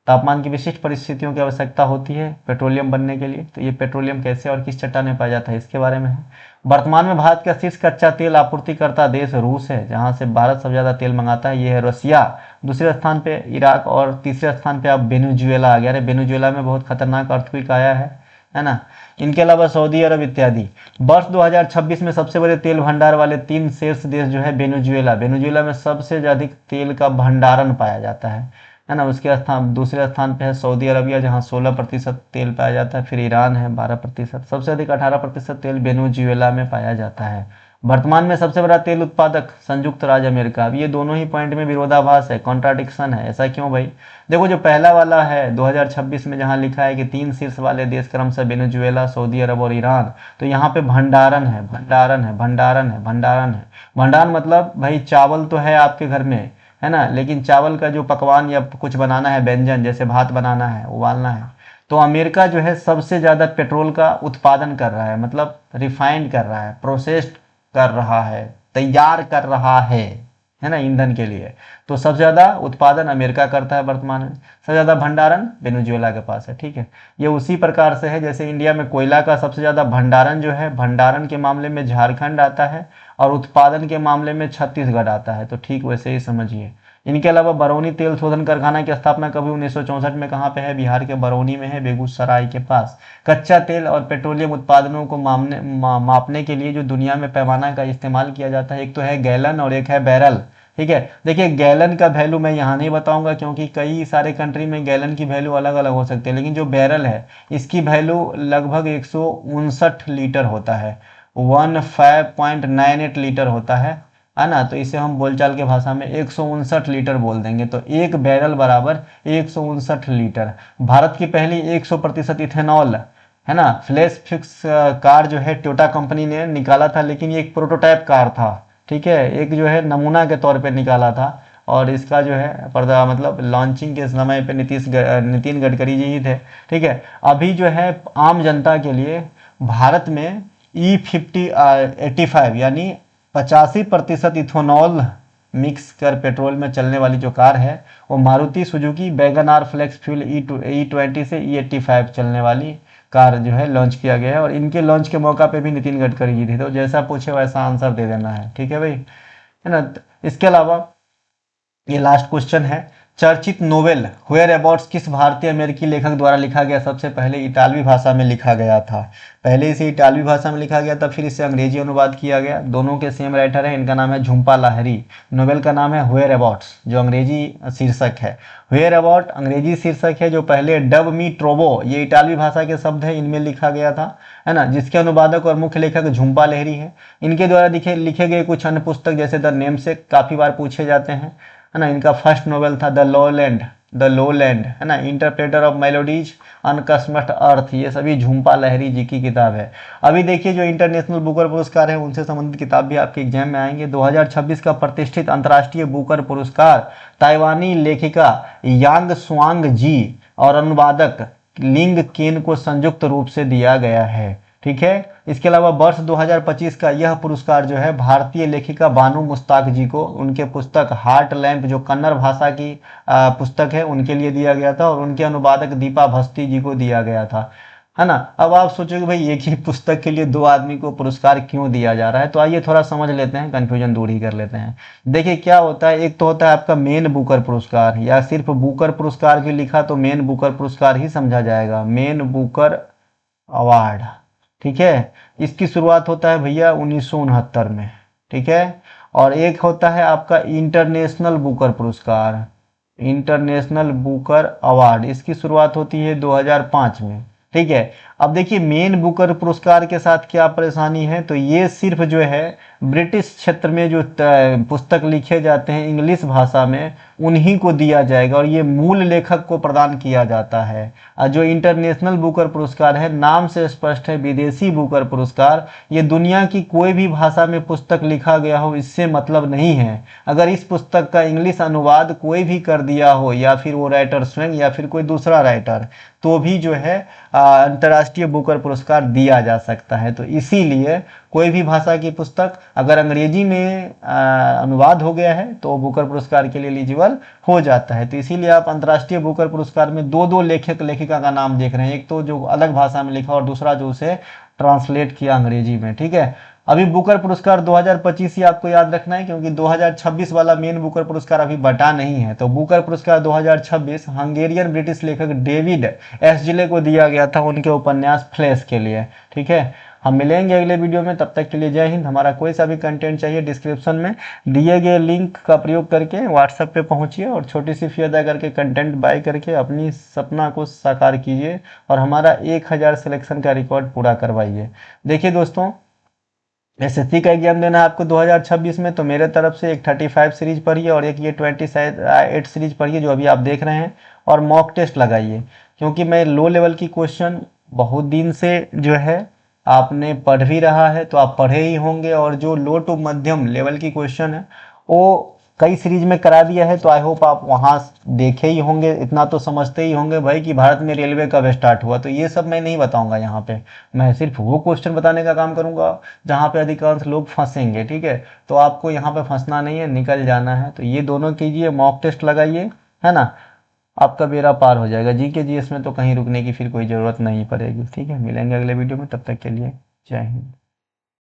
तापमान की विशिष्ट परिस्थितियों की आवश्यकता होती है पेट्रोलियम बनने के लिए। तो ये पेट्रोलियम कैसे और किस चट्टान में पाया जाता है इसके बारे में है। वर्तमान में भारत का शीर्ष कच्चा तेल आपूर्तिकर्ता देश रूस है, जहां से भारत सबसे ज़्यादा तेल मंगाता है, ये है रसिया। दूसरे स्थान पे इराक, और तीसरे स्थान पे आप वेनेजुएला आ गया। अरे वेनेजुएला में बहुत खतरनाक अर्थक्वेक आया है ना। इनके अलावा सऊदी अरब इत्यादि। वर्ष 2026 में सबसे बड़े तेल भंडार वाले 3 शीर्ष देश जो है वेनेजुएला, वेनेजुएला में सबसे अधिक तेल का भंडारण पाया जाता है ना। उसके स्थान दूसरे स्थान पे है सऊदी अरबिया, जहां 16% तेल पाया जाता है। फिर ईरान है 12%। सबसे अधिक 18% तेल वेनेजुएला में पाया जाता है। वर्तमान में सबसे बड़ा तेल उत्पादक संयुक्त राज्य अमेरिका। अब ये दोनों ही पॉइंट में विरोधाभास है, कॉन्ट्राडिक्शन है। ऐसा क्यों भाई? देखो जो पहला वाला है 2026 में जहां लिखा है कि 3 शीर्ष वाले देश क्रमशः वेनेजुएला, सऊदी अरब और ईरान, तो यहाँ पे भंडारण है, भंडारण है, भंडारण है, भंडारण है। भंडारण मतलब भाई चावल तो है आपके घर में, है ना, लेकिन चावल का जो पकवान या कुछ बनाना है, व्यंजन जैसे भात बनाना है, उबालना है, तो अमेरिका जो है सबसे ज़्यादा पेट्रोल का उत्पादन कर रहा है, मतलब रिफाइंड कर रहा है, प्रोसेस्ड कर रहा है, तैयार कर रहा है ना, ईंधन के लिए। तो सबसे ज़्यादा उत्पादन अमेरिका करता है वर्तमान में, सबसे ज़्यादा भंडारण वेनेजुएला के पास है। ठीक है, ये उसी प्रकार से है जैसे इंडिया में कोयला का सबसे ज़्यादा भंडारण जो है, भंडारण के मामले में झारखंड आता है और उत्पादन के मामले में छत्तीसगढ़ आता है। तो ठीक वैसे ही समझिए। इनके अलावा बरौनी तेल शोधन कारखाना की स्थापना कभी 1964 में कहाँ पे है? बिहार के बरौनी में है, बेगूसराय के पास। कच्चा तेल और पेट्रोलियम उत्पादनों को मापने के लिए जो दुनिया में पैमाना का इस्तेमाल किया जाता है, एक तो है गैलन और एक है बैरल। ठीक है, देखिए गैलन का वैल्यू मैं यहाँ नहीं बताऊंगा क्योंकि कई सारे कंट्री में गैलन की वैल्यू अलग अलग हो सकती है, लेकिन जो बैरल है इसकी वैल्यू लगभग 159 लीटर होता है, 15.98 लीटर होता है ना। तो इसे हम बोलचाल के भाषा में 159 लीटर बोल देंगे। तो एक बैरल बराबर 159 लीटर। भारत की पहली 100% इथेनॉल, है ना, फ्लैश फिक्स कार जो है टोयोटा कंपनी ने निकाला था, लेकिन ये एक प्रोटोटाइप कार था। ठीक है, एक जो है नमूना के तौर पे निकाला था, और इसका जो है पर्दा मतलब लॉन्चिंग के समय पे नितिन गडकरी जी ही थे। ठीक है, अभी जो है आम जनता के लिए भारत में E85 यानी 85% इथेनॉल मिक्स कर पेट्रोल में चलने वाली जो कार है वो Maruti Suzuki Wagon R flex fuel E20 से E85 चलने वाली कार जो है लॉन्च किया गया है। और इनके लॉन्च के मौका पे भी नितिन गडकरी जी थे। तो जैसा पूछे वैसा आंसर दे देना है, ठीक है भाई, है ना। इसके अलावा ये लास्ट क्वेश्चन है, चर्चित नोवेल वेयर अबाउट्स किस भारतीय अमेरिकी लेखक द्वारा लिखा गया? सबसे पहले इतालवी भाषा में लिखा गया था। पहले इसे इतालवी भाषा में लिखा गया था, फिर इसे अंग्रेजी अनुवाद किया गया। दोनों के सेम राइटर हैं, इनका नाम है झुम्पा लाहिरी। नोवेल का नाम है वेयर अबाउट्स, जो अंग्रेजी शीर्षक है। वेयर अबाउट अंग्रेजी शीर्षक है, जो पहले डब मी ट्रोबो, ये इतालवी भाषा के शब्द है, इनमें लिखा गया था, है ना, जिसके अनुवादक और मुख्य लेखक झुम्पा लाहिरी है। इनके द्वारा लिखे गए कुछ अन्य पुस्तक जैसे द नेम से काफ़ी बार पूछे जाते हैं, है ना। इनका फर्स्ट नोवेल था द लोलैंड, है ना, इंटरप्रेटर ऑफ मेलोडीज, अनकस्मस्ड अर्थ, ये सभी झुम्पा लाहिरी जी की किताब है। अभी देखिए जो इंटरनेशनल बुकर पुरस्कार है उनसे संबंधित किताब भी आपके एग्जाम में आएंगे। 2026 का प्रतिष्ठित अंतर्राष्ट्रीय बुकर पुरस्कार ताइवानी लेखिका यांग स्वांग जी और अनुवादक लिंग केन को संयुक्त रूप से दिया गया है, ठीक है। इसके अलावा वर्ष 2025 का यह पुरस्कार जो है भारतीय लेखिका बानू मुश्ताक जी को उनके पुस्तक हार्ट लैंप, जो कन्नड़ भाषा की पुस्तक है, उनके लिए दिया गया था, और उनके अनुवादक दीपा भस्ती जी को दिया गया था, है ना। अब आप सोचोगे भाई एक ही पुस्तक के लिए दो आदमी को पुरस्कार क्यों दिया जा रहा है, तो आइए थोड़ा समझ लेते हैं, कन्फ्यूजन दूर ही कर लेते हैं। देखिए क्या होता है, एक तो होता है आपका मेन बुकर पुरस्कार, या सिर्फ बुकर पुरस्कार भी लिखा तो मेन बुकर पुरस्कार ही समझा जाएगा, मेन बुकर अवार्ड, ठीक है। इसकी शुरुआत होता है भैया 1969 में, ठीक है। और एक होता है आपका इंटरनेशनल बुकर पुरस्कार, इंटरनेशनल बुकर अवार्ड, इसकी शुरुआत होती है 2005 में, ठीक है। अब देखिए मेन बुकर पुरस्कार के साथ क्या परेशानी है, तो ये सिर्फ जो है ब्रिटिश क्षेत्र में जो पुस्तक लिखे जाते हैं इंग्लिश भाषा में उन्हीं को दिया जाएगा, और ये मूल लेखक को प्रदान किया जाता है। और जो इंटरनेशनल बुकर पुरस्कार है, नाम से स्पष्ट है विदेशी बुकर पुरस्कार, ये दुनिया की कोई भी भाषा में पुस्तक लिखा गया हो इससे मतलब नहीं है। अगर इस पुस्तक का इंग्लिश अनुवाद कोई भी कर दिया हो, या फिर वो राइटर स्वयं या फिर कोई दूसरा राइटर, तो भी जो है अंतर्राष्ट्रीय बुकर पुरस्कार दिया जा सकता है। तो इसीलिए कोई भी भाषा की पुस्तक अगर अंग्रेजी में अनुवाद हो गया है तो बुकर पुरस्कार के लिए एलिजिबल हो जाता है। तो इसीलिए आप अंतर्राष्ट्रीय बुकर पुरस्कार में दो लेखक लेखिका का नाम देख रहे हैं, एक तो जो अलग भाषा में लिखा और दूसरा जो उसे ट्रांसलेट किया अंग्रेजी में, ठीक है। अभी बुकर पुरस्कार 2025 ही आपको याद रखना है, क्योंकि 2026 वाला मेन बुकर पुरस्कार अभी बटा नहीं है। तो बुकर पुरस्कार 2026 हंगेरियन ब्रिटिश लेखक डेविड एसजिले को दिया गया था उनके उपन्यास फ्लैश के लिए, ठीक है। हम मिलेंगे अगले वीडियो में, तब तक के लिए जय हिंद। हमारा कोई सा भी कंटेंट चाहिए डिस्क्रिप्शन में दिए गए लिंक का प्रयोग करके व्हाट्सएप पे पहुंचिए और छोटी सी फी अदा करके कंटेंट बाय करके अपनी सपना को साकार कीजिए और हमारा 1000 सिलेक्शन का रिकॉर्ड पूरा करवाइए। देखिए दोस्तों, एसएससी का एग्जाम देना है आपको 2026 में, तो मेरे तरफ से एक 35 सीरीज पढ़िए और एक ये 28 सीरीज पढ़िए जो अभी आप देख रहे हैं, और मॉक टेस्ट लगाइए, क्योंकि मैं लो लेवल की क्वेश्चन बहुत दिन से जो है आपने पढ़ भी रहा है, तो आप पढ़े ही होंगे, और जो लो टू मध्यम लेवल की क्वेश्चन है वो कई सीरीज में करा दिया है, तो आई होप आप वहाँ देखे ही होंगे, इतना तो समझते ही होंगे भाई कि भारत में रेलवे कब स्टार्ट हुआ। तो ये सब मैं नहीं बताऊंगा यहाँ पे, मैं सिर्फ वो क्वेश्चन बताने का काम करूंगा जहाँ पे अधिकांश लोग फंसेंगे, ठीक है। तो आपको यहाँ पे फंसना नहीं है, निकल जाना है। तो ये दोनों कीजिए, मॉक टेस्ट लगाइए, है ना, आपका बेड़ा पार हो जाएगा। जी के जी इसमें तो कहीं रुकने की फिर कोई ज़रूरत नहीं पड़ेगी, ठीक है। मिलेंगे अगले वीडियो में, तब तक के लिए जय हिंद।